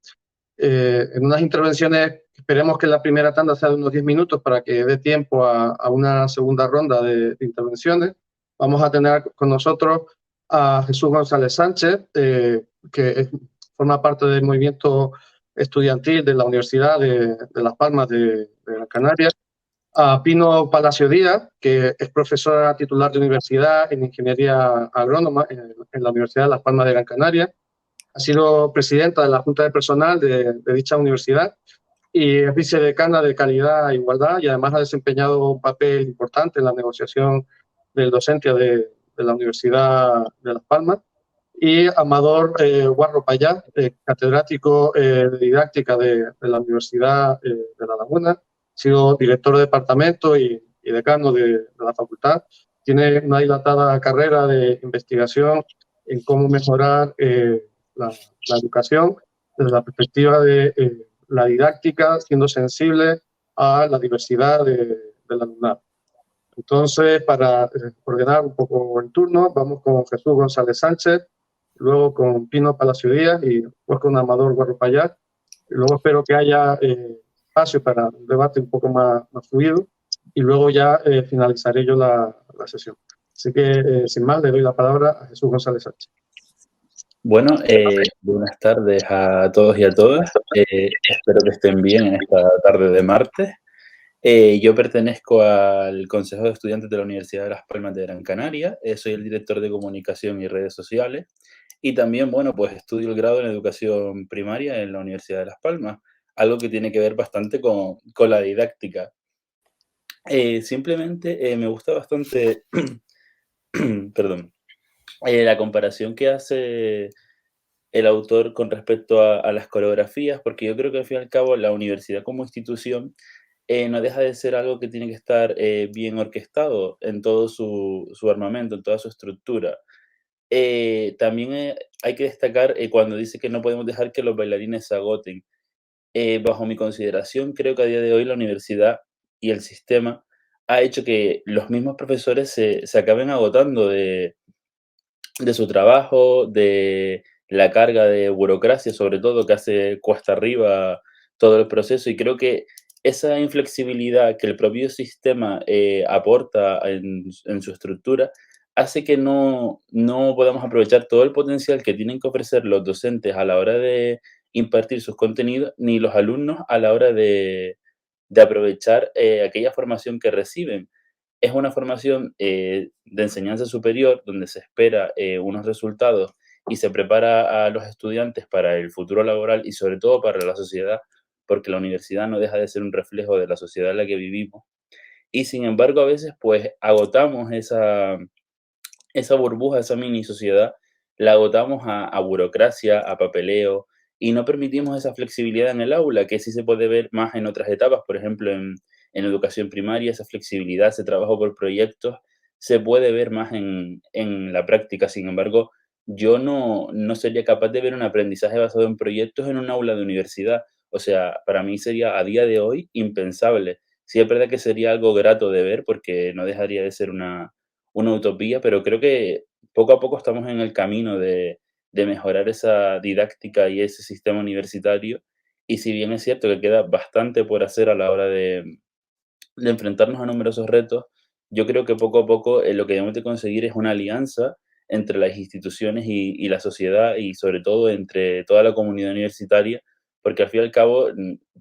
En unas intervenciones, esperemos que la primera tanda sea de unos 10 minutos para que dé tiempo a una segunda ronda de intervenciones. Vamos a tener con nosotros a Jesús González Sánchez, que forma parte del movimiento estudiantil de la Universidad de Las Palmas de Gran Canaria, a Pino Palacio Díaz, que es profesora titular de universidad en Ingeniería Agrónoma en la Universidad de Las Palmas de Gran Canaria. Ha sido presidenta de la Junta de Personal de dicha universidad y es vicedecana de Calidad e Igualdad y además ha desempeñado un papel importante en la negociación del docente de la Universidad de Las Palmas. Y Amador Guarro Payá, catedrático de didáctica de la Universidad de La Laguna, ha sido director de departamento y decano de la facultad. Tiene una dilatada carrera de investigación en cómo mejorar la educación desde la perspectiva de la didáctica, siendo sensible a la diversidad del alumnado. Entonces, para ordenar un poco el turno, vamos con Jesús González Sánchez, luego con Pino Palacio Díaz y después con Amador Guarro Payá. Y luego espero que haya espacio para un debate un poco más fluido y luego ya finalizaré yo la sesión. Así que, sin más, le doy la palabra a Jesús González Sánchez. Bueno, buenas tardes a todos y a todas. Espero que estén bien en esta tarde de martes. Yo pertenezco al Consejo de Estudiantes de la Universidad de Las Palmas de Gran Canaria. Soy el director de Comunicación y Redes Sociales. Y también, bueno, pues estudio el grado en Educación Primaria en la Universidad de Las Palmas, algo que tiene que ver bastante con la didáctica. Simplemente me gusta bastante, perdón, la comparación que hace el autor con respecto a las coreografías, porque yo creo que al fin y al cabo la universidad como institución no deja de ser algo que tiene que estar bien orquestado en todo su armamento, en toda su estructura. También hay que destacar cuando dice que no podemos dejar que los bailarines se agoten. Bajo mi consideración, creo que a día de hoy la universidad y el sistema ha hecho que los mismos profesores se acaben agotando de su trabajo, de la carga de burocracia, sobre todo, que hace cuesta arriba todo el proceso. Y creo que esa inflexibilidad que el propio sistema aporta en su estructura hace que no podamos aprovechar todo el potencial que tienen que ofrecer los docentes a la hora de impartir sus contenidos, ni los alumnos a la hora de aprovechar aquella formación que reciben. Es una formación de enseñanza superior donde se espera unos resultados y se prepara a los estudiantes para el futuro laboral y sobre todo para la sociedad, porque la universidad no deja de ser un reflejo de la sociedad en la que vivimos. Y sin embargo, a veces pues agotamos esa burbuja, esa mini sociedad, la agotamos a burocracia, a papeleo, y no permitimos esa flexibilidad en el aula, que sí se puede ver más en otras etapas, por ejemplo, en educación primaria, esa flexibilidad, ese trabajo por proyectos, se puede ver más en la práctica. Sin embargo, yo no sería capaz de ver un aprendizaje basado en proyectos en un aula de universidad. O sea, para mí sería a día de hoy impensable. Sí es verdad que sería algo grato de ver, porque no dejaría de ser una utopía, pero creo que poco a poco estamos en el camino de mejorar esa didáctica y ese sistema universitario. Y si bien es cierto que queda bastante por hacer a la hora de enfrentarnos a numerosos retos, yo creo que poco a poco lo que debemos de conseguir es una alianza entre las instituciones y la sociedad y sobre todo entre toda la comunidad universitaria, porque al fin y al cabo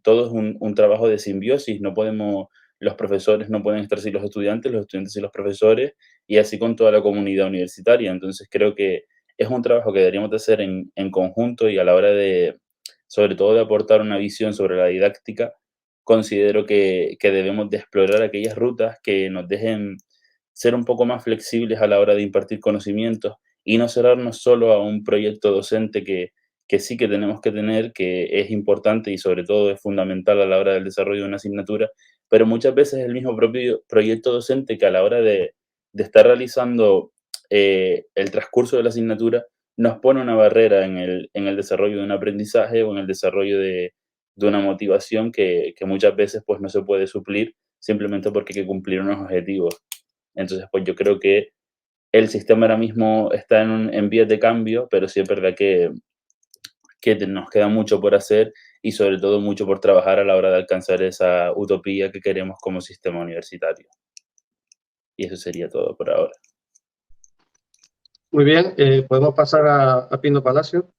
todo es un trabajo de simbiosis, no podemos, los profesores no pueden estar sin los estudiantes sin los profesores y así con toda la comunidad universitaria. Entonces creo que es un trabajo que deberíamos de hacer en conjunto y a la hora de, sobre todo de aportar una visión sobre la didáctica, considero que debemos de explorar aquellas rutas que nos dejen ser un poco más flexibles a la hora de impartir conocimientos y no cerrarnos solo a un proyecto docente que sí que tenemos que tener, que es importante y sobre todo es fundamental a la hora del desarrollo de una asignatura, pero muchas veces el mismo propio proyecto docente que a la hora de estar realizando el transcurso de la asignatura nos pone una barrera en el desarrollo de un aprendizaje o en el desarrollo de una motivación que muchas veces pues no se puede suplir simplemente porque hay que cumplir unos objetivos. Entonces, pues yo creo que el sistema ahora mismo está en vías de cambio, pero sí es verdad que nos queda mucho por hacer y sobre todo mucho por trabajar a la hora de alcanzar esa utopía que queremos como sistema universitario. Y eso sería todo por ahora. Muy bien, podemos pasar a Pino Palacio.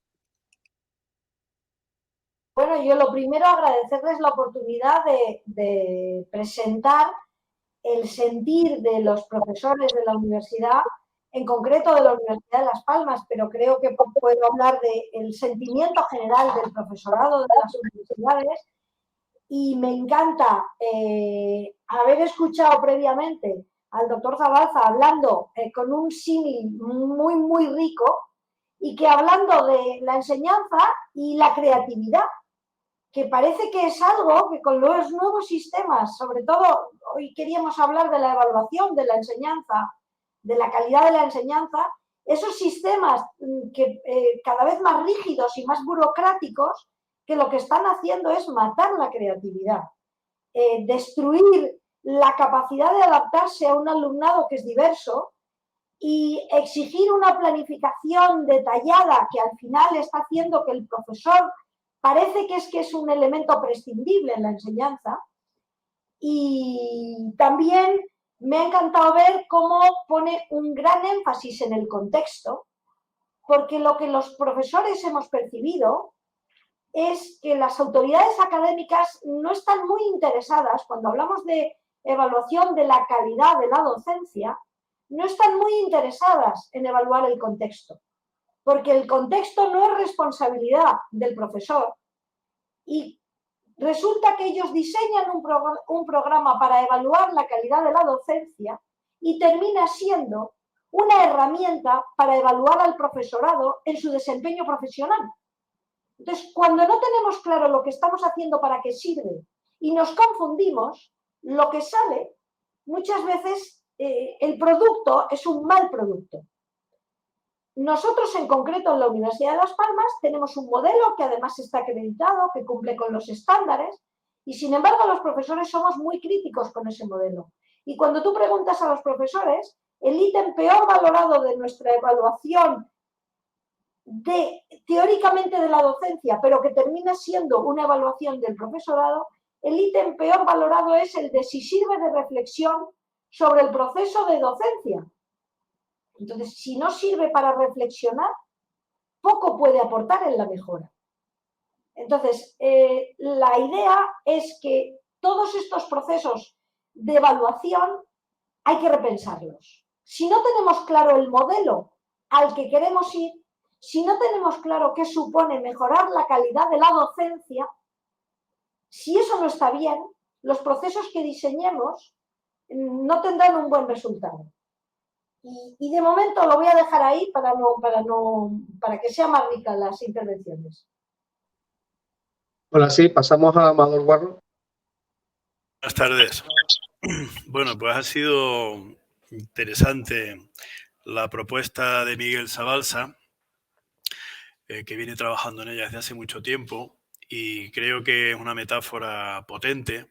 Bueno, yo lo primero agradecerles la oportunidad de presentar el sentir de los profesores de la universidad, en concreto de la Universidad de Las Palmas, pero creo que puedo hablar del sentimiento general del profesorado de las universidades. Y me encanta haber escuchado previamente al doctor Zabalza hablando con un símil muy, muy rico y que hablando de la enseñanza y la creatividad, que parece que es algo que con los nuevos sistemas, sobre todo hoy queríamos hablar de la evaluación de la enseñanza, de la calidad de la enseñanza, esos sistemas que cada vez más rígidos y más burocráticos, que lo que están haciendo es matar la creatividad, destruir la capacidad de adaptarse a un alumnado que es diverso y exigir una planificación detallada que al final está haciendo que el profesor parece que es un elemento prescindible en la enseñanza. Y también me ha encantado ver cómo pone un gran énfasis en el contexto, porque lo que los profesores hemos percibido es que las autoridades académicas no están muy interesadas, cuando hablamos de evaluación de la calidad de la docencia, no están muy interesadas en evaluar el contexto, porque el contexto no es responsabilidad del profesor y resulta que ellos diseñan un programa para evaluar la calidad de la docencia y termina siendo una herramienta para evaluar al profesorado en su desempeño profesional. Entonces, cuando no tenemos claro lo que estamos haciendo, para qué sirve, y nos confundimos, lo que sale, muchas veces el producto es un mal producto. Nosotros, en concreto, en la Universidad de Las Palmas, tenemos un modelo que además está acreditado, que cumple con los estándares, y sin embargo los profesores somos muy críticos con ese modelo. Y cuando tú preguntas a los profesores, el ítem peor valorado de nuestra evaluación teóricamente de la docencia, pero que termina siendo una evaluación del profesorado, el ítem peor valorado es el de si sirve de reflexión sobre el proceso de docencia. Entonces, si no sirve para reflexionar, poco puede aportar en la mejora. Entonces, la idea es que todos estos procesos de evaluación hay que repensarlos. Si no tenemos claro el modelo al que queremos ir, si no tenemos claro qué supone mejorar la calidad de la docencia, si eso no está bien, los procesos que diseñemos no tendrán un buen resultado. Y de momento lo voy a dejar ahí para que sean más ricas las intervenciones. Hola, sí, pasamos a Amador Guarro. Buenas tardes. Bueno, pues ha sido interesante la propuesta de Miguel Zabalza, que viene trabajando en ella desde hace mucho tiempo, y creo que es una metáfora potente.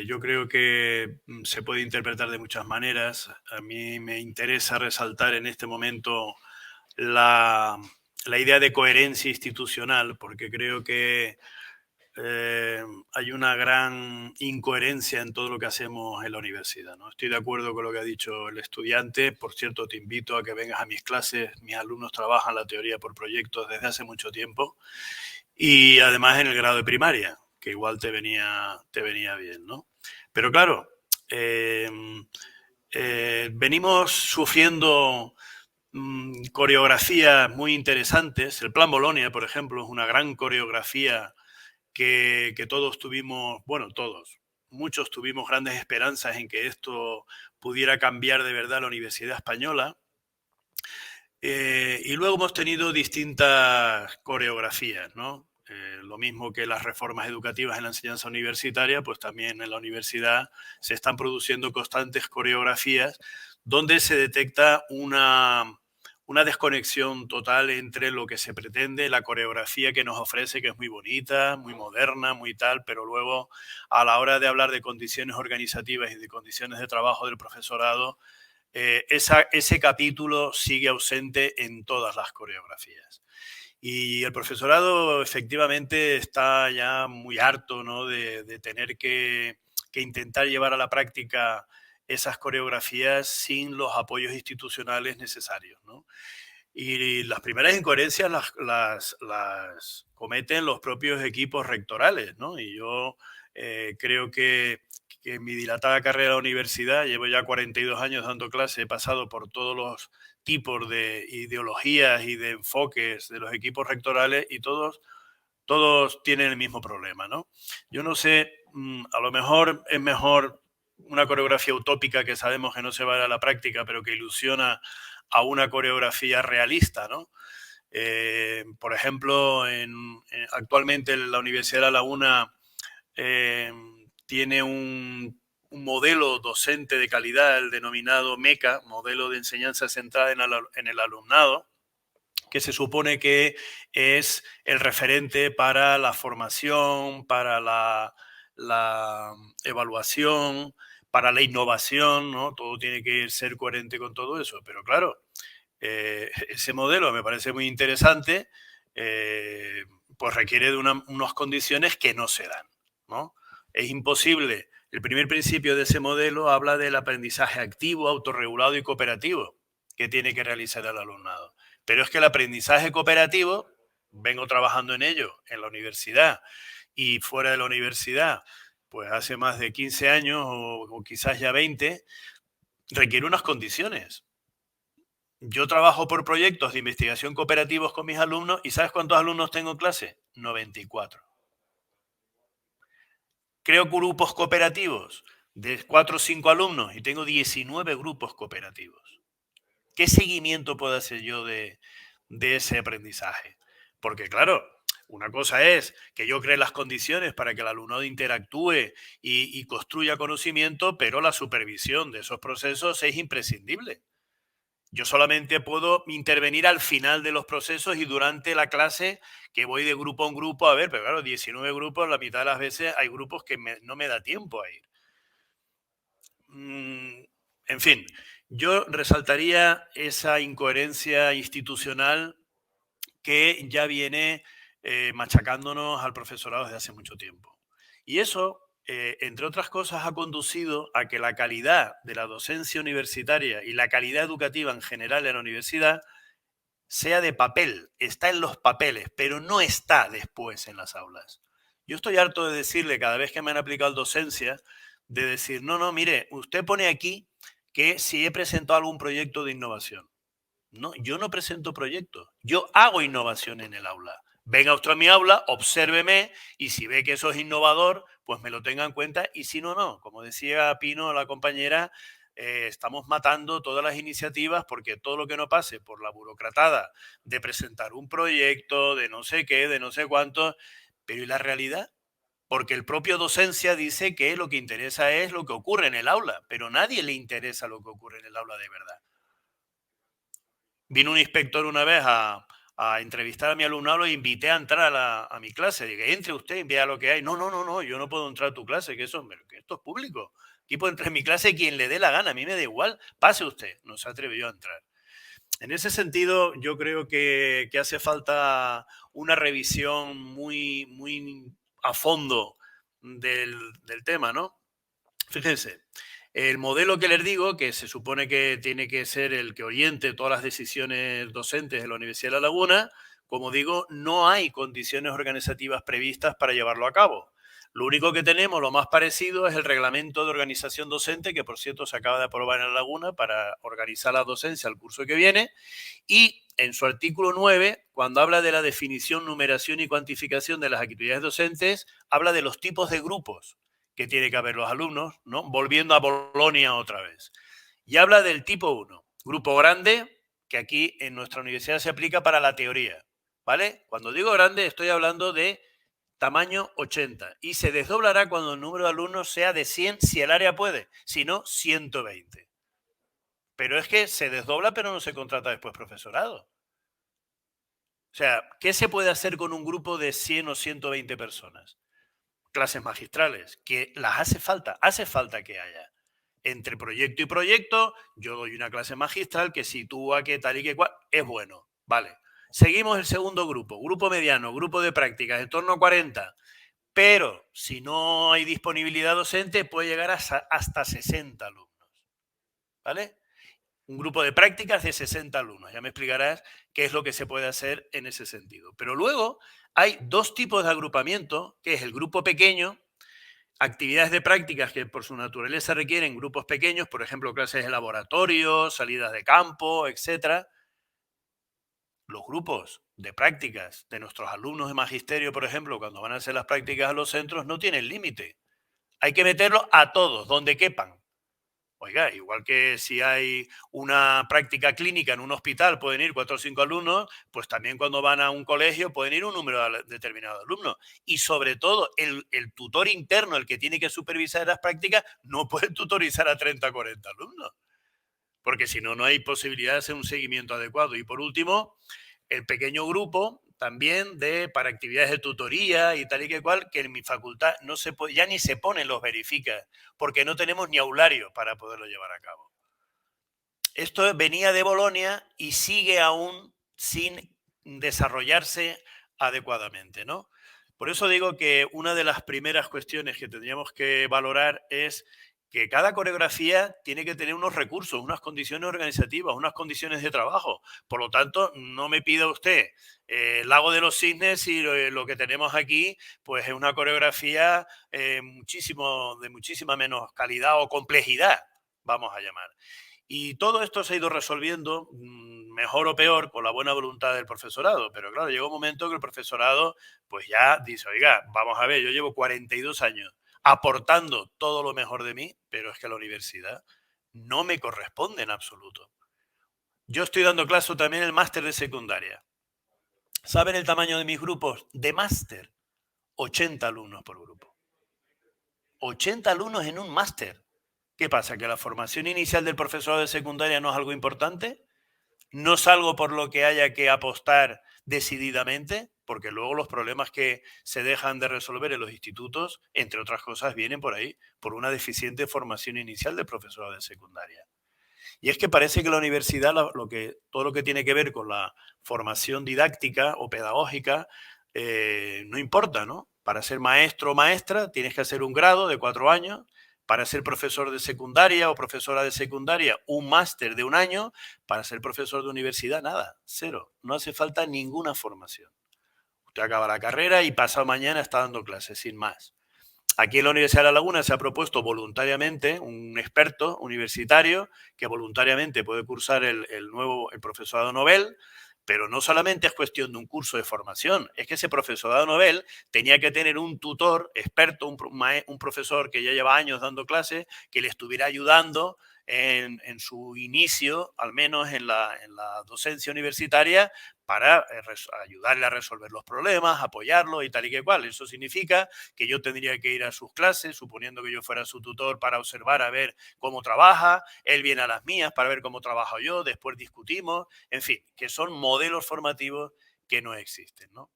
Yo creo que se puede interpretar de muchas maneras. A mí me interesa resaltar en este momento la idea de coherencia institucional, porque creo que hay una gran incoherencia en todo lo que hacemos en la universidad, ¿no? Estoy de acuerdo con lo que ha dicho el estudiante. Por cierto, te invito a que vengas a mis clases. Mis alumnos trabajan la teoría por proyectos desde hace mucho tiempo, y además en el grado de primaria, que igual te venía bien, ¿no? Pero claro, venimos sufriendo coreografías muy interesantes. El Plan Bolonia, por ejemplo, es una gran coreografía que todos tuvimos, bueno, muchos tuvimos grandes esperanzas en que esto pudiera cambiar de verdad la Universidad Española. Y luego hemos tenido distintas coreografías, ¿no? Lo mismo que las reformas educativas en la enseñanza universitaria, pues también en la universidad se están produciendo constantes coreografías donde se detecta una desconexión total entre lo que se pretende, la coreografía que nos ofrece, que es muy bonita, muy moderna, muy tal, pero luego a la hora de hablar de condiciones organizativas y de condiciones de trabajo del profesorado, ese capítulo sigue ausente en todas las coreografías. Y el profesorado efectivamente está ya muy harto, ¿no?, de tener que intentar llevar a la práctica esas coreografías sin los apoyos institucionales necesarios, ¿no? Y las primeras incoherencias las cometen los propios equipos rectorales, ¿no? Y yo creo que en mi dilatada carrera en la universidad, llevo ya 42 años dando clase, he pasado por todos los tipos de ideologías y de enfoques de los equipos rectorales, y todos tienen el mismo problema, ¿no? Yo no sé, a lo mejor es mejor una coreografía utópica que sabemos que no se va a la práctica, pero que ilusiona, a una coreografía realista, ¿no? Por ejemplo, actualmente la Universidad de La Laguna tiene un modelo docente de calidad, el denominado MECA, modelo de enseñanza centrada en el alumnado, que se supone que es el referente para la formación, para la evaluación, para la innovación, ¿no? Todo tiene que ser coherente con todo eso. Pero claro, ese modelo me parece muy interesante, pues requiere de unas condiciones que no se dan, ¿no? Es imposible El primer principio de ese modelo habla del aprendizaje activo, autorregulado y cooperativo que tiene que realizar el alumnado. Pero es que el aprendizaje cooperativo, vengo trabajando en ello en la universidad y fuera de la universidad, pues hace más de 15 años o quizás ya 20, requiere unas condiciones. Yo trabajo por proyectos de investigación cooperativos con mis alumnos y ¿sabes cuántos alumnos tengo en clase? 94. Creo grupos cooperativos de 4 o 5 alumnos y tengo 19 grupos cooperativos. ¿Qué seguimiento puedo hacer yo de ese aprendizaje? Porque claro, una cosa es que yo cree las condiciones para que el alumnado interactúe y construya conocimiento, pero la supervisión de esos procesos es imprescindible. Yo solamente puedo intervenir al final de los procesos y durante la clase que voy de grupo en grupo a ver, pero claro, 19 grupos, la mitad de las veces hay grupos que no me da tiempo a ir. En fin, yo resaltaría esa incoherencia institucional que ya viene machacándonos al profesorado desde hace mucho tiempo. Y eso, entre otras cosas, ha conducido a que la calidad de la docencia universitaria y la calidad educativa en general en la universidad sea de papel, está en los papeles, pero no está después en las aulas. Yo estoy harto de decirle cada vez que me han aplicado docencia, de decir, no, mire, usted pone aquí que si he presentado algún proyecto de innovación. No, yo no presento proyectos, yo hago innovación en el aula. Venga usted a mi aula, obsérveme y si ve que eso es innovador, pues me lo tenga en cuenta y si no, no. Como decía Pino, la compañera, estamos matando todas las iniciativas porque todo lo que no pase por la burocratada de presentar un proyecto, de no sé qué, de no sé cuánto, pero ¿y la realidad? Porque el propio docencia dice que lo que interesa es lo que ocurre en el aula, pero a nadie le interesa lo que ocurre en el aula de verdad. Vino un inspector una vez a entrevistar a mi alumnado e invité a entrar a mi clase. Dije, entre usted y vea lo que hay. No, yo no puedo entrar a tu clase, que esto es público. Aquí puede entrar en mi clase quien le dé la gana, a mí me da igual, pase usted. No se atrevió a entrar. En ese sentido, yo creo que hace falta una revisión muy, muy a fondo del tema, ¿no? Fíjense, el modelo que les digo, que se supone que tiene que ser el que oriente todas las decisiones docentes de la Universidad de La Laguna, como digo, no hay condiciones organizativas previstas para llevarlo a cabo. Lo único que tenemos, lo más parecido, es el reglamento de organización docente, que por cierto se acaba de aprobar en La Laguna para organizar la docencia al curso que viene. Y en su artículo 9, cuando habla de la definición, numeración y cuantificación de las actividades docentes, habla de los tipos de grupos que tiene que haber los alumnos, ¿no? Volviendo a Bolonia otra vez. Y habla del tipo 1, grupo grande, que aquí en nuestra universidad se aplica para la teoría, ¿vale? Cuando digo grande estoy hablando de tamaño 80 y se desdoblará cuando el número de alumnos sea de 100 si el área puede, si no 120. Pero es que se desdobla pero no se contrata después profesorado. O sea, ¿qué se puede hacer con un grupo de 100 o 120 personas? Clases magistrales, que las hace falta que haya. Entre proyecto y proyecto, yo doy una clase magistral que sitúa que tal y que cual, es bueno, vale. Seguimos el segundo grupo, grupo mediano, grupo de prácticas, en torno a 40. Pero si no hay disponibilidad docente, puede llegar hasta 60 alumnos, ¿vale? Un grupo de prácticas de 60 alumnos. Ya me explicarás qué es lo que se puede hacer en ese sentido. Pero luego hay dos tipos de agrupamiento, que es el grupo pequeño, actividades de prácticas que por su naturaleza requieren grupos pequeños, por ejemplo, clases de laboratorio, salidas de campo, etc. Los grupos de prácticas de nuestros alumnos de magisterio, por ejemplo, cuando van a hacer las prácticas a los centros, no tienen límite. Hay que meterlos a todos, donde quepan. Oiga, igual que si hay una práctica clínica en un hospital pueden ir 4 o 5 alumnos, pues también cuando van a un colegio pueden ir un número determinado de alumnos. Y sobre todo, el tutor interno, el que tiene que supervisar las prácticas, no puede tutorizar a 30 o 40 alumnos. Porque si no, no hay posibilidad de hacer un seguimiento adecuado. Y por último, el pequeño grupo también para actividades de tutoría y tal y que cual, que en mi facultad no se puede, ya ni se ponen los verifica, porque no tenemos ni aulario para poderlo llevar a cabo. Esto venía de Bolonia y sigue aún sin desarrollarse adecuadamente, ¿no? Por eso digo que una de las primeras cuestiones que tendríamos que valorar es que cada coreografía tiene que tener unos recursos, unas condiciones organizativas, unas condiciones de trabajo. Por lo tanto, no me pida usted el Lago de los Cisnes y lo que tenemos aquí pues es una coreografía de muchísima menos calidad o complejidad, vamos a llamar. Y todo esto se ha ido resolviendo, mejor o peor, con la buena voluntad del profesorado. Pero claro, llegó un momento que el profesorado pues ya dice, oiga, vamos a ver, yo llevo 42 años aportando todo lo mejor de mí, pero es que la universidad no me corresponde en absoluto. Yo estoy dando clase también en el máster de secundaria. ¿Saben el tamaño de mis grupos de máster? 80 alumnos por grupo. 80 alumnos en un máster. ¿Qué pasa? ¿Que la formación inicial del profesorado de secundaria no es algo importante? ¿No es algo por lo que haya que apostar decididamente? Porque luego los problemas que se dejan de resolver en los institutos, entre otras cosas, vienen por ahí, por una deficiente formación inicial del profesorado de secundaria. Y es que parece que la universidad, todo lo que tiene que ver con la formación didáctica o pedagógica, no importa, ¿no? Para ser maestro o maestra tienes que hacer un grado de 4 años, para ser profesor de secundaria o profesora de secundaria, un máster de 1 año, para ser profesor de universidad, nada, 0. No hace falta ninguna formación. Usted acaba la carrera y pasado mañana está dando clases, sin más. Aquí en la Universidad de La Laguna se ha propuesto voluntariamente un experto universitario que voluntariamente puede cursar el profesorado Nobel, pero no solamente es cuestión de un curso de formación, es que ese profesorado Nobel tenía que tener un tutor experto, un profesor que ya lleva años dando clases, que le estuviera ayudando en su inicio, al menos en la docencia universitaria, para ayudarle a resolver los problemas, apoyarlo y tal y que cual. Eso significa que yo tendría que ir a sus clases, suponiendo que yo fuera su tutor, para observar a ver cómo trabaja, él viene a las mías para ver cómo trabajo yo, después discutimos, en fin, que son modelos formativos que no existen, ¿no?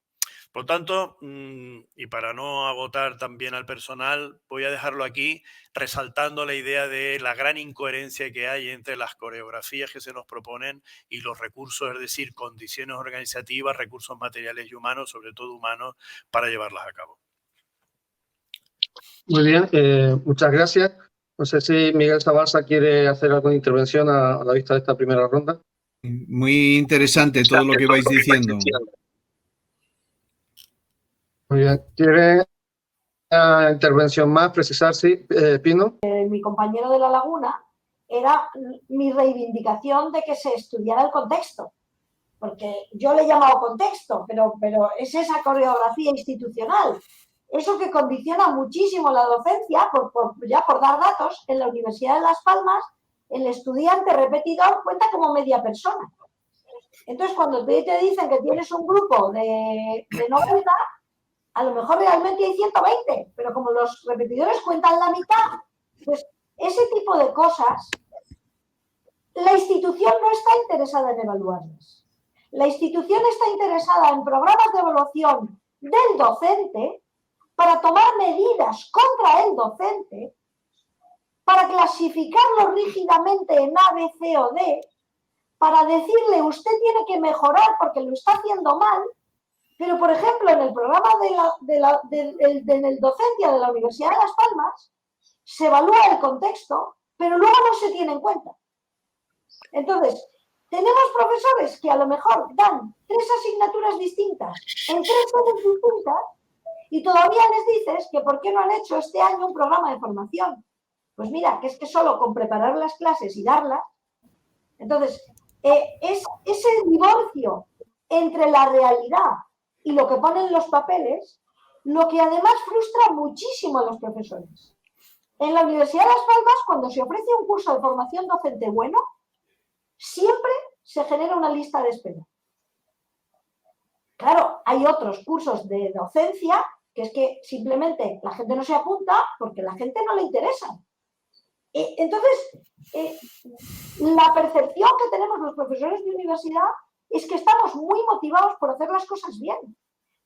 Por lo tanto, y para no agotar también al personal, voy a dejarlo aquí resaltando la idea de la gran incoherencia que hay entre las coreografías que se nos proponen y los recursos, es decir, condiciones organizativas, recursos materiales y humanos, sobre todo humanos, para llevarlas a cabo. Muy bien, muchas gracias. No sé si Miguel Zabalza quiere hacer alguna intervención a la vista de esta primera ronda. Muy interesante todo lo que vais diciendo. Muy bien. ¿Quiere una intervención más? Precisar, sí. Pino. Mi compañero de La Laguna era mi reivindicación de que se estudiara el contexto, porque yo le he llamado contexto, pero es esa coreografía institucional, eso que condiciona muchísimo la docencia, ya por dar datos, en la Universidad de Las Palmas, el estudiante repetidor cuenta como media persona. Entonces, cuando te dicen que tienes un grupo de 90, a lo mejor realmente hay 120, pero como los repetidores cuentan la mitad, pues ese tipo de cosas, la institución no está interesada en evaluarlas. La institución está interesada en programas de evaluación del docente para tomar medidas contra el docente, para clasificarlo rígidamente en A, B, C o D, para decirle usted tiene que mejorar porque lo está haciendo mal. Pero, por ejemplo, en el programa de docencia de la Universidad de Las Palmas se evalúa el contexto, pero luego no se tiene en cuenta. Entonces, tenemos profesores que a lo mejor dan 3 asignaturas distintas en 3 sedes distintas y todavía les dices que por qué no han hecho este año un programa de formación. Pues mira, que es que solo con preparar las clases y darlas. Entonces, es ese divorcio entre la realidad y lo que ponen los papeles, lo que además frustra muchísimo a los profesores. En la Universidad de Las Palmas, cuando se ofrece un curso de formación docente bueno, siempre se genera una lista de espera. Claro, hay otros cursos de docencia que es que simplemente la gente no se apunta porque a la gente no le interesa. Entonces, la percepción que tenemos los profesores de universidad es que estamos muy motivados por hacer las cosas bien.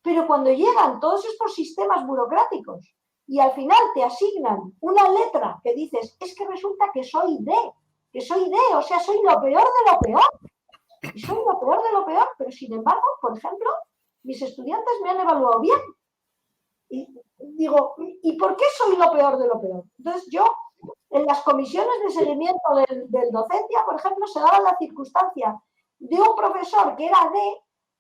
Pero cuando llegan todos estos sistemas burocráticos y al final te asignan una letra que dices, es que resulta que soy D, o sea, soy lo peor de lo peor. Y soy lo peor de lo peor, pero sin embargo, por ejemplo, mis estudiantes me han evaluado bien. Y digo, ¿y por qué soy lo peor de lo peor? Entonces yo, en las comisiones de seguimiento del docencia, por ejemplo, se daba la circunstancia de un profesor que era D,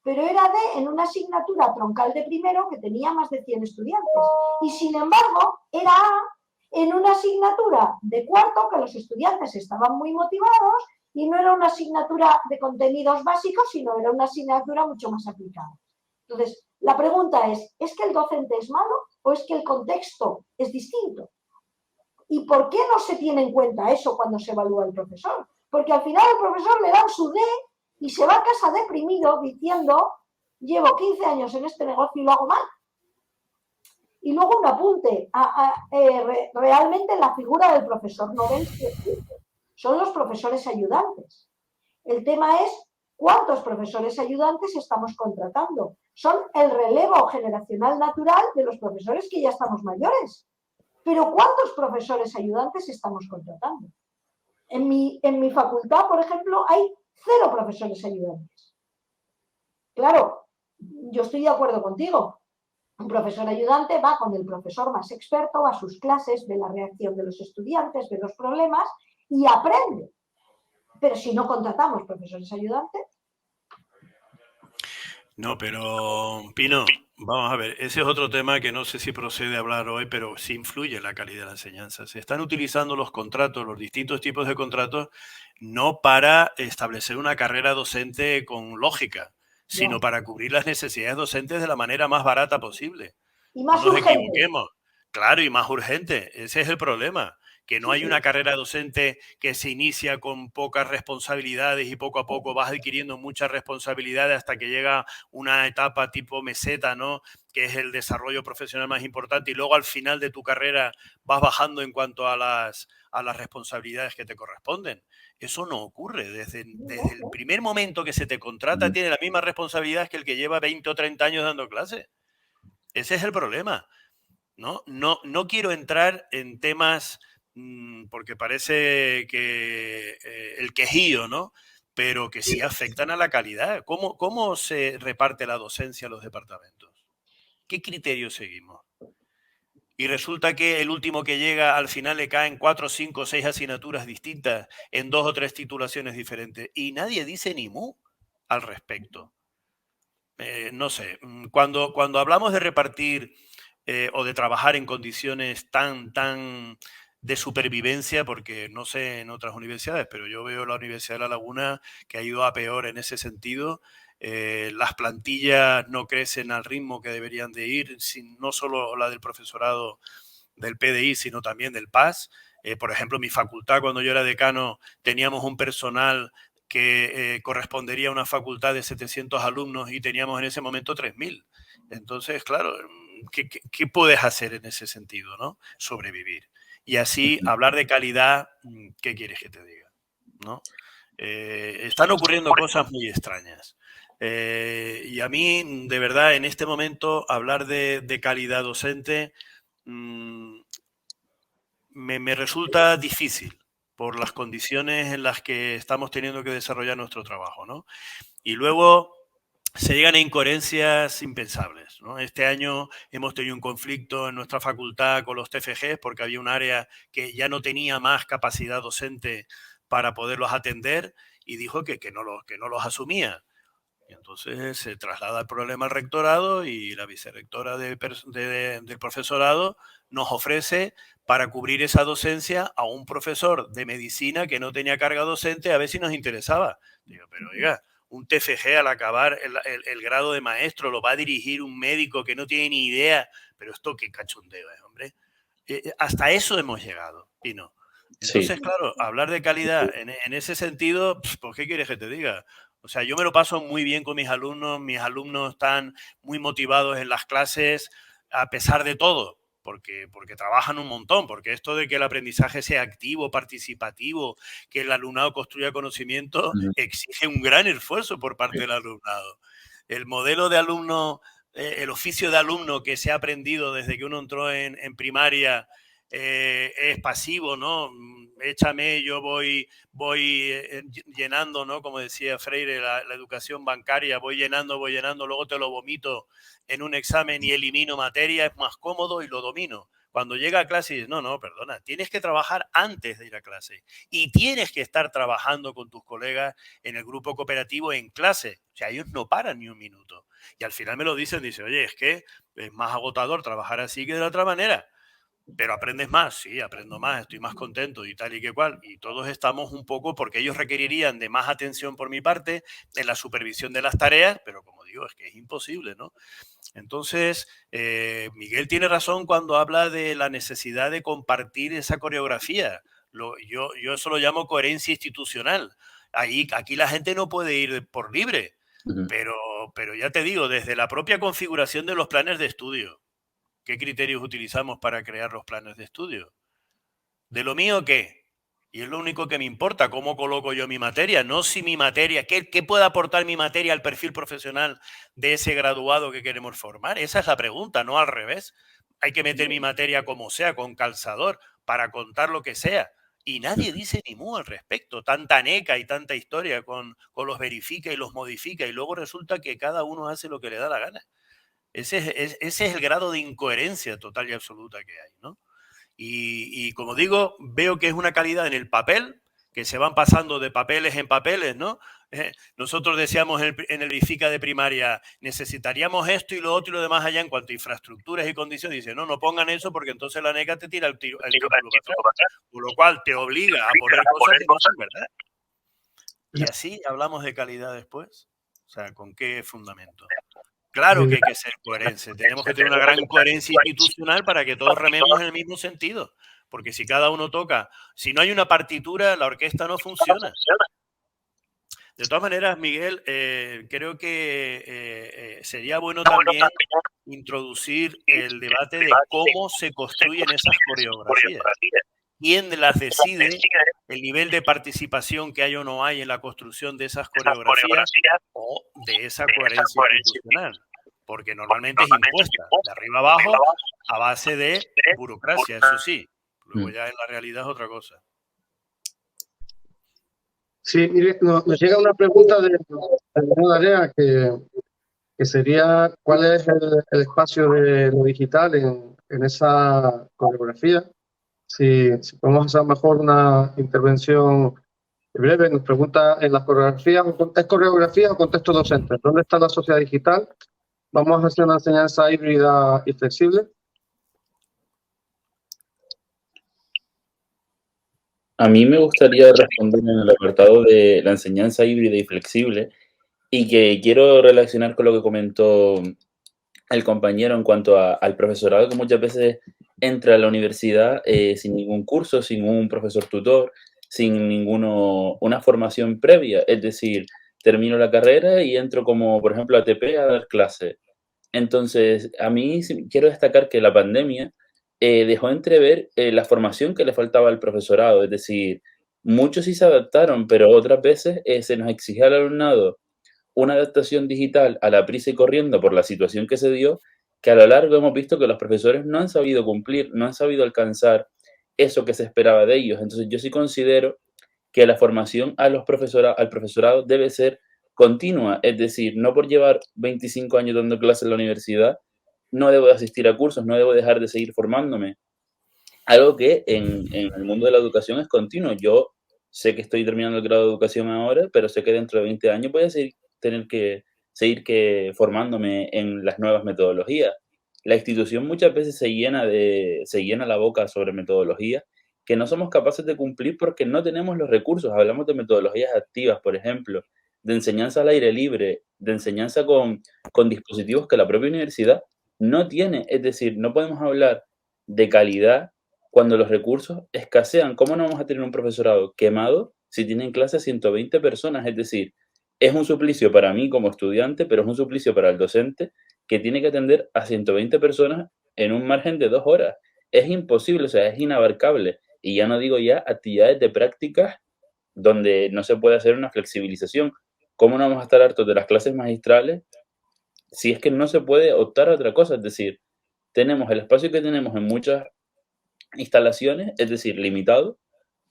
pero era D en una asignatura troncal de primero que tenía más de 100 estudiantes. Y sin embargo, era A en una asignatura de cuarto que los estudiantes estaban muy motivados y no era una asignatura de contenidos básicos, sino era una asignatura mucho más aplicada. Entonces, la pregunta ¿es que el docente es malo o es que el contexto es distinto? ¿Y por qué no se tiene en cuenta eso cuando se evalúa el profesor? Porque al final el profesor le dan su D y se va a casa deprimido diciendo, llevo 15 años en este negocio y lo hago mal. Y luego un apunte, realmente la figura del profesor no ven, son los profesores ayudantes. El tema es cuántos profesores ayudantes estamos contratando. Son el relevo generacional natural de los profesores que ya estamos mayores. Pero ¿cuántos profesores ayudantes estamos contratando? En mi facultad, por ejemplo, hay 0 profesores ayudantes. Claro, yo estoy de acuerdo contigo. Un profesor ayudante va con el profesor más experto a sus clases, ve la reacción de los estudiantes, ve los problemas y aprende. Pero si no contratamos profesores ayudantes... No, pero Pino, vamos a ver, ese es otro tema que no sé si procede a hablar hoy, pero sí influye en la calidad de la enseñanza. Se están utilizando los contratos, los distintos tipos de contratos, no para establecer una carrera docente con lógica, sino para cubrir las necesidades docentes de la manera más barata posible. Y más no nos urgente. equivoquemos. Claro, y más urgente. Ese es el problema. Que no hay una carrera docente que se inicia con pocas responsabilidades y poco a poco vas adquiriendo muchas responsabilidades hasta que llega una etapa tipo meseta, ¿no? Que es el desarrollo profesional más importante, y luego al final de tu carrera vas bajando en cuanto a las responsabilidades que te corresponden. Eso no ocurre. Desde el primer momento que se te contrata tiene las mismas responsabilidades que el que lleva 20 o 30 años dando clases. Ese es el problema. No quiero entrar en temas porque parece que el quejío, ¿no? Pero que sí afectan a la calidad. ¿Cómo se reparte la docencia en los departamentos? ¿Qué criterios seguimos? Y resulta que el último que llega al final le caen 4, 5, 6 asignaturas distintas en 2 o 3 titulaciones diferentes y nadie dice ni mu al respecto. No sé, cuando hablamos de repartir o de trabajar en condiciones tan de supervivencia, porque no sé en otras universidades, pero yo veo la Universidad de La Laguna que ha ido a peor en ese sentido. Las plantillas no crecen al ritmo que deberían de ir, no solo la del profesorado del PDI, sino también del PAS. Por ejemplo, mi facultad, cuando yo era decano, teníamos un personal que correspondería a una facultad de 700 alumnos y teníamos en ese momento 3.000. Entonces, claro, ¿qué puedes hacer en ese sentido, ¿no? Sobrevivir. Y así, hablar de calidad, ¿qué quieres que te diga? ¿No? Están ocurriendo cosas muy extrañas. Y a mí, de verdad, en este momento, hablar de calidad docente me resulta difícil por las condiciones en las que estamos teniendo que desarrollar nuestro trabajo, ¿no? Y luego se llegan a incoherencias impensables, ¿no? Este año hemos tenido un conflicto en nuestra facultad con los TFGs porque había un área que ya no tenía más capacidad docente para poderlos atender y dijo que no los asumía. Y entonces se traslada el problema al rectorado y la vicerrectora del profesorado nos ofrece para cubrir esa docencia a un profesor de medicina que no tenía carga docente a ver si nos interesaba. Digo, pero oiga, un TFG al acabar el grado de maestro lo va a dirigir un médico que no tiene ni idea. Pero esto qué cachondeo es, hombre. Hasta eso hemos llegado, Pino. Entonces, sí, claro, hablar de calidad en ese sentido, pues ¿qué quieres que te diga? O sea, yo me lo paso muy bien con mis alumnos están muy motivados en las clases a pesar de todo, porque trabajan un montón, porque esto de que el aprendizaje sea activo, participativo, que el alumnado construya conocimiento, exige un gran esfuerzo por parte del alumnado. El modelo de alumno, el oficio de alumno que se ha aprendido desde que uno entró en primaria, es pasivo, ¿no? Échame, yo voy llenando, ¿no? Como decía Freire, la educación bancaria, voy llenando, luego te lo vomito en un examen y elimino materia, es más cómodo y lo domino. Cuando llega a clase dices, no, perdona, tienes que trabajar antes de ir a clase y tienes que estar trabajando con tus colegas en el grupo cooperativo en clase. O sea, ellos no paran ni un minuto. Y al final me lo dicen, dice, oye, es que es más agotador trabajar así que de la otra manera. Pero aprendes más, sí, aprendo más, estoy más contento y tal y que cual. Y todos estamos un poco, porque ellos requerirían de más atención por mi parte en la supervisión de las tareas, pero como digo, es que es imposible, ¿no? Entonces, Miguel tiene razón cuando habla de la necesidad de compartir esa coreografía. Yo eso lo llamo coherencia institucional. Aquí la gente no puede ir por libre, pero ya te digo, desde la propia configuración de los planes de estudio, ¿qué criterios utilizamos para crear los planes de estudio? ¿De lo mío qué? Y es lo único que me importa, cómo coloco yo mi materia, no si mi materia, ¿qué puede aportar mi materia al perfil profesional de ese graduado que queremos formar? Esa es la pregunta, no al revés. Hay que meter mi materia como sea, con calzador, para contar lo que sea. Y nadie dice ni mu al respecto. Tanta neca y tanta historia con los verifica y los modifica y luego resulta que cada uno hace lo que le da la gana. Ese es el grado de incoherencia total y absoluta que hay, ¿no? Y como digo, veo que es una calidad en el papel, que se van pasando de papeles en papeles, ¿no? Nosotros decíamos en el verifica de primaria, necesitaríamos esto y lo otro y lo demás allá en cuanto a infraestructuras y condiciones. Dice, no pongan eso porque entonces la NECA te tira el título para atrás, por lo cual te obliga a poner cosas que no son verdad. Y así hablamos de calidad después. O sea, ¿con qué fundamento? Claro que hay que ser coherentes. Tenemos que tener una gran coherencia institucional para que todos rememos en el mismo sentido. Porque si cada uno toca, si no hay una partitura, la orquesta no funciona. De todas maneras, Miguel, creo que sería bueno también introducir el debate de cómo se construyen esas coreografías. ¿Quién las decide? El nivel de participación que hay o no hay en la construcción de esas coreografías o de esa coherencia institucional. Porque normalmente es impuesta de arriba abajo a base de burocracia, eso sí. Luego ya en la realidad es otra cosa. Sí, mire, nos llega una pregunta de Area que sería ¿cuál es el espacio de lo digital en esa coreografía? Si podemos hacer mejor una intervención breve, nos pregunta en las coreografías, ¿es coreografía o contexto docente? ¿Dónde está la sociedad digital? ¿Vamos a hacer una enseñanza híbrida y flexible? A mí me gustaría responder en el apartado de la enseñanza híbrida y flexible y que quiero relacionar con lo que comentó el compañero en cuanto al profesorado que muchas veces entra a la universidad sin ningún curso, sin un profesor tutor, sin una formación previa. Es decir, termino la carrera y entro como, por ejemplo, ATP a dar clase. Entonces, a mí quiero destacar que la pandemia dejó entrever la formación que le faltaba al profesorado. Es decir, muchos sí se adaptaron, pero otras veces se nos exigía al alumnado una adaptación digital a la prisa y corriendo por la situación que se dio, que a lo largo hemos visto que los profesores no han sabido cumplir, no han sabido alcanzar eso que se esperaba de ellos. Entonces yo sí considero que la formación al profesorado debe ser continua, es decir, no por llevar 25 años dando clases en la universidad, no debo de asistir a cursos, no debo dejar de seguir formándome. Algo que en el mundo de la educación es continuo. Yo sé que estoy terminando el grado de educación ahora, pero sé que dentro de 20 años voy a tener que seguir formándome en las nuevas metodologías. La institución muchas veces se llena la boca sobre metodologías que no somos capaces de cumplir porque no tenemos los recursos. Hablamos de metodologías activas, por ejemplo, de enseñanza al aire libre, de enseñanza con dispositivos que la propia universidad no tiene. Es decir, no podemos hablar de calidad cuando los recursos escasean. ¿Cómo no vamos a tener un profesorado quemado si tienen clase 120 personas? Es decir, es un suplicio para mí como estudiante, pero es un suplicio para el docente que tiene que atender a 120 personas en un margen de 2 horas. Es imposible, o sea, es inabarcable. Y ya no digo ya actividades de prácticas donde no se puede hacer una flexibilización. ¿Cómo no vamos a estar hartos de las clases magistrales si es que no se puede optar a otra cosa? Es decir, tenemos el espacio que tenemos en muchas instalaciones, es decir, limitado,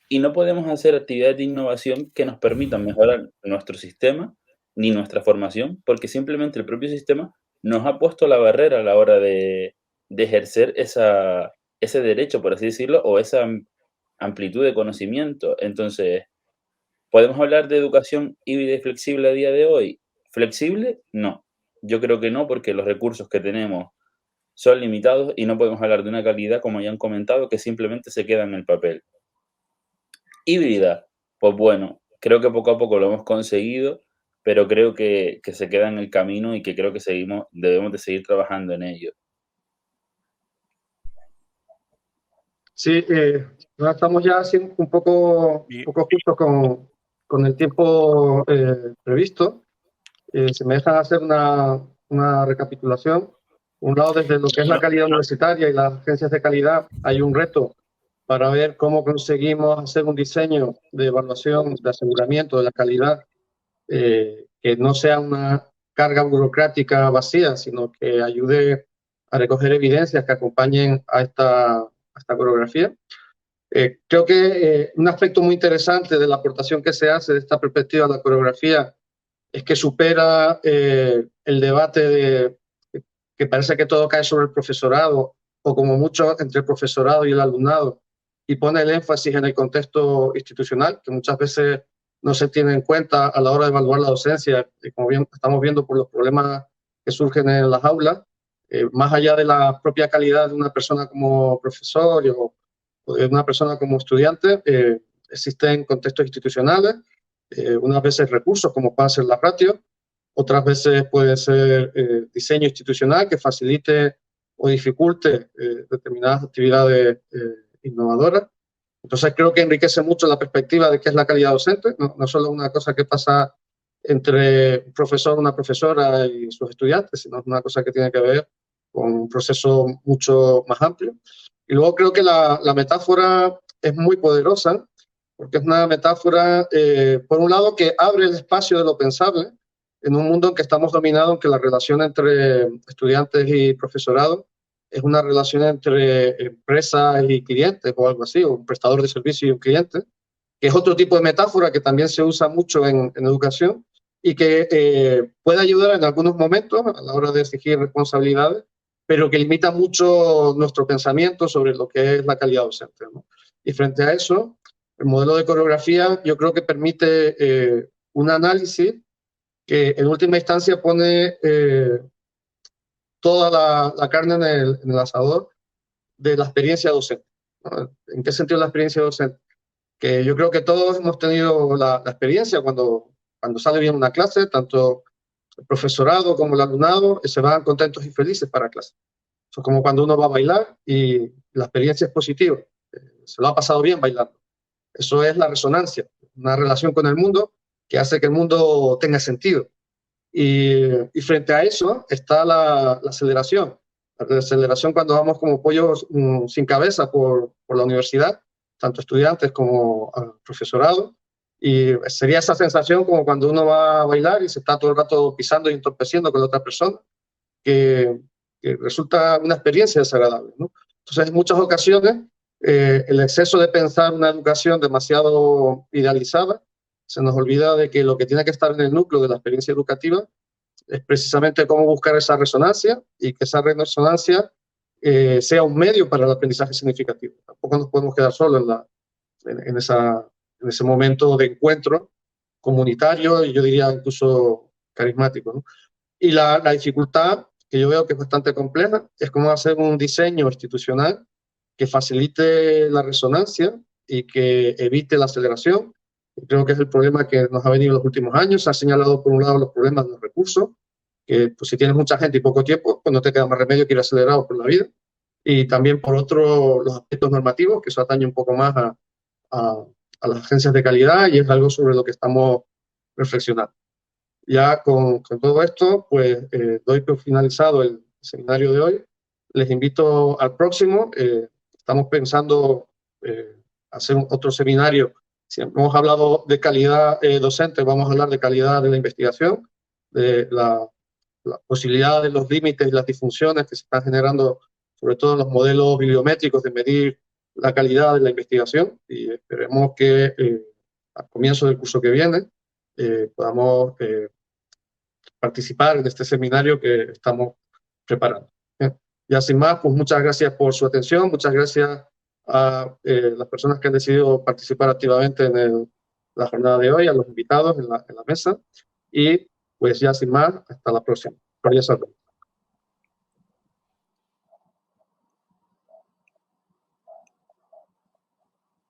y no podemos hacer actividades de innovación que nos permitan mejorar nuestro sistema ni nuestra formación, porque simplemente el propio sistema nos ha puesto la barrera a la hora de ejercer ese derecho, por así decirlo, o esa amplitud de conocimiento. Entonces, ¿podemos hablar de educación híbrida y flexible a día de hoy? ¿Flexible? No. Yo creo que no, porque los recursos que tenemos son limitados y no podemos hablar de una calidad, como ya han comentado, que simplemente se queda en el papel. Híbrida, pues bueno, creo que poco a poco lo hemos conseguido, pero creo que se queda en el camino y que creo que debemos de seguir trabajando en ello. Sí, estamos ya haciendo un poco justos con el tiempo previsto. Si me dejan hacer una recapitulación, un lado desde lo que es la calidad universitaria y las agencias de calidad, hay un reto para ver cómo conseguimos hacer un diseño de evaluación, de aseguramiento de la calidad, que no sea una carga burocrática vacía, sino que ayude a recoger evidencias que acompañen a esta coreografía. Creo que un aspecto muy interesante de la aportación que se hace de esta perspectiva de la coreografía es que supera el debate que parece que todo cae sobre el profesorado, o como mucho entre el profesorado y el alumnado, y pone el énfasis en el contexto institucional, que muchas veces no se tiene en cuenta a la hora de evaluar la docencia, y como bien estamos viendo por los problemas que surgen en las aulas, más allá de la propia calidad de una persona como profesor o de una persona como estudiante, existen contextos institucionales, unas veces recursos como puede ser la ratio, otras veces puede ser diseño institucional que facilite o dificulte determinadas actividades innovadoras. Entonces creo que enriquece mucho la perspectiva de qué es la calidad docente, no solo una cosa que pasa entre un profesor, una profesora y sus estudiantes, sino una cosa que tiene que ver con un proceso mucho más amplio. Y luego creo que la metáfora es muy poderosa, porque es una metáfora, por un lado, que abre el espacio de lo pensable en un mundo en que estamos dominados, en que la relación entre estudiantes y profesorado es una relación entre empresas y clientes o algo así, o un prestador de servicio y un cliente, que es otro tipo de metáfora que también se usa mucho en educación y que puede ayudar en algunos momentos a la hora de exigir responsabilidades, pero que limita mucho nuestro pensamiento sobre lo que es la calidad docente, ¿no? Y frente a eso, el modelo de coreografía yo creo que permite un análisis que en última instancia pone toda la carne en el asador de la experiencia docente, ¿no? ¿En qué sentido la experiencia docente? Que yo creo que todos hemos tenido la experiencia cuando sale bien una clase, tanto el profesorado como el alumnado se van contentos y felices para clase. Eso es como cuando uno va a bailar y la experiencia es positiva, se lo ha pasado bien bailando. Eso es la resonancia, una relación con el mundo que hace que el mundo tenga sentido. Y frente a eso está la aceleración. La aceleración cuando vamos como pollos sin cabeza por la universidad, tanto estudiantes como profesorado. Y sería esa sensación como cuando uno va a bailar y se está todo el rato pisando y entorpeciendo con la otra persona, que resulta una experiencia desagradable, ¿no? Entonces, en muchas ocasiones, el exceso de pensar una educación demasiado idealizada, se nos olvida de que lo que tiene que estar en el núcleo de la experiencia educativa es precisamente cómo buscar esa resonancia y que esa resonancia sea un medio para el aprendizaje significativo. Tampoco nos podemos quedar solos en ese momento de encuentro comunitario y yo diría incluso carismático, ¿no? Y la dificultad, que yo veo que es bastante compleja, es cómo hacer un diseño institucional que facilite la resonancia y que evite la aceleración. Creo que es el problema que nos ha venido en los últimos años. Se ha señalado, por un lado, los problemas de los recursos, que pues, si tienes mucha gente y poco tiempo, pues no te queda más remedio que ir acelerado por la vida. Y también, por otro, los aspectos normativos, que eso atañe un poco más a las agencias de calidad y es algo sobre lo que estamos reflexionando. Ya con todo esto, pues doy por finalizado el seminario de hoy. Les invito al próximo. Estamos pensando hacer otro seminario. Si hemos hablado de calidad docente, vamos a hablar de calidad de la investigación, de la posibilidad de los límites y las disfunciones que se están generando, sobre todo en los modelos bibliométricos, de medir la calidad de la investigación y esperemos que al comienzo del curso que viene podamos participar en este seminario que estamos preparando. Ya sin más, pues muchas gracias por su atención, muchas gracias a las personas que han decidido participar activamente en la jornada de hoy, a los invitados en la mesa, y pues ya sin más, hasta la próxima. Cordial saludo.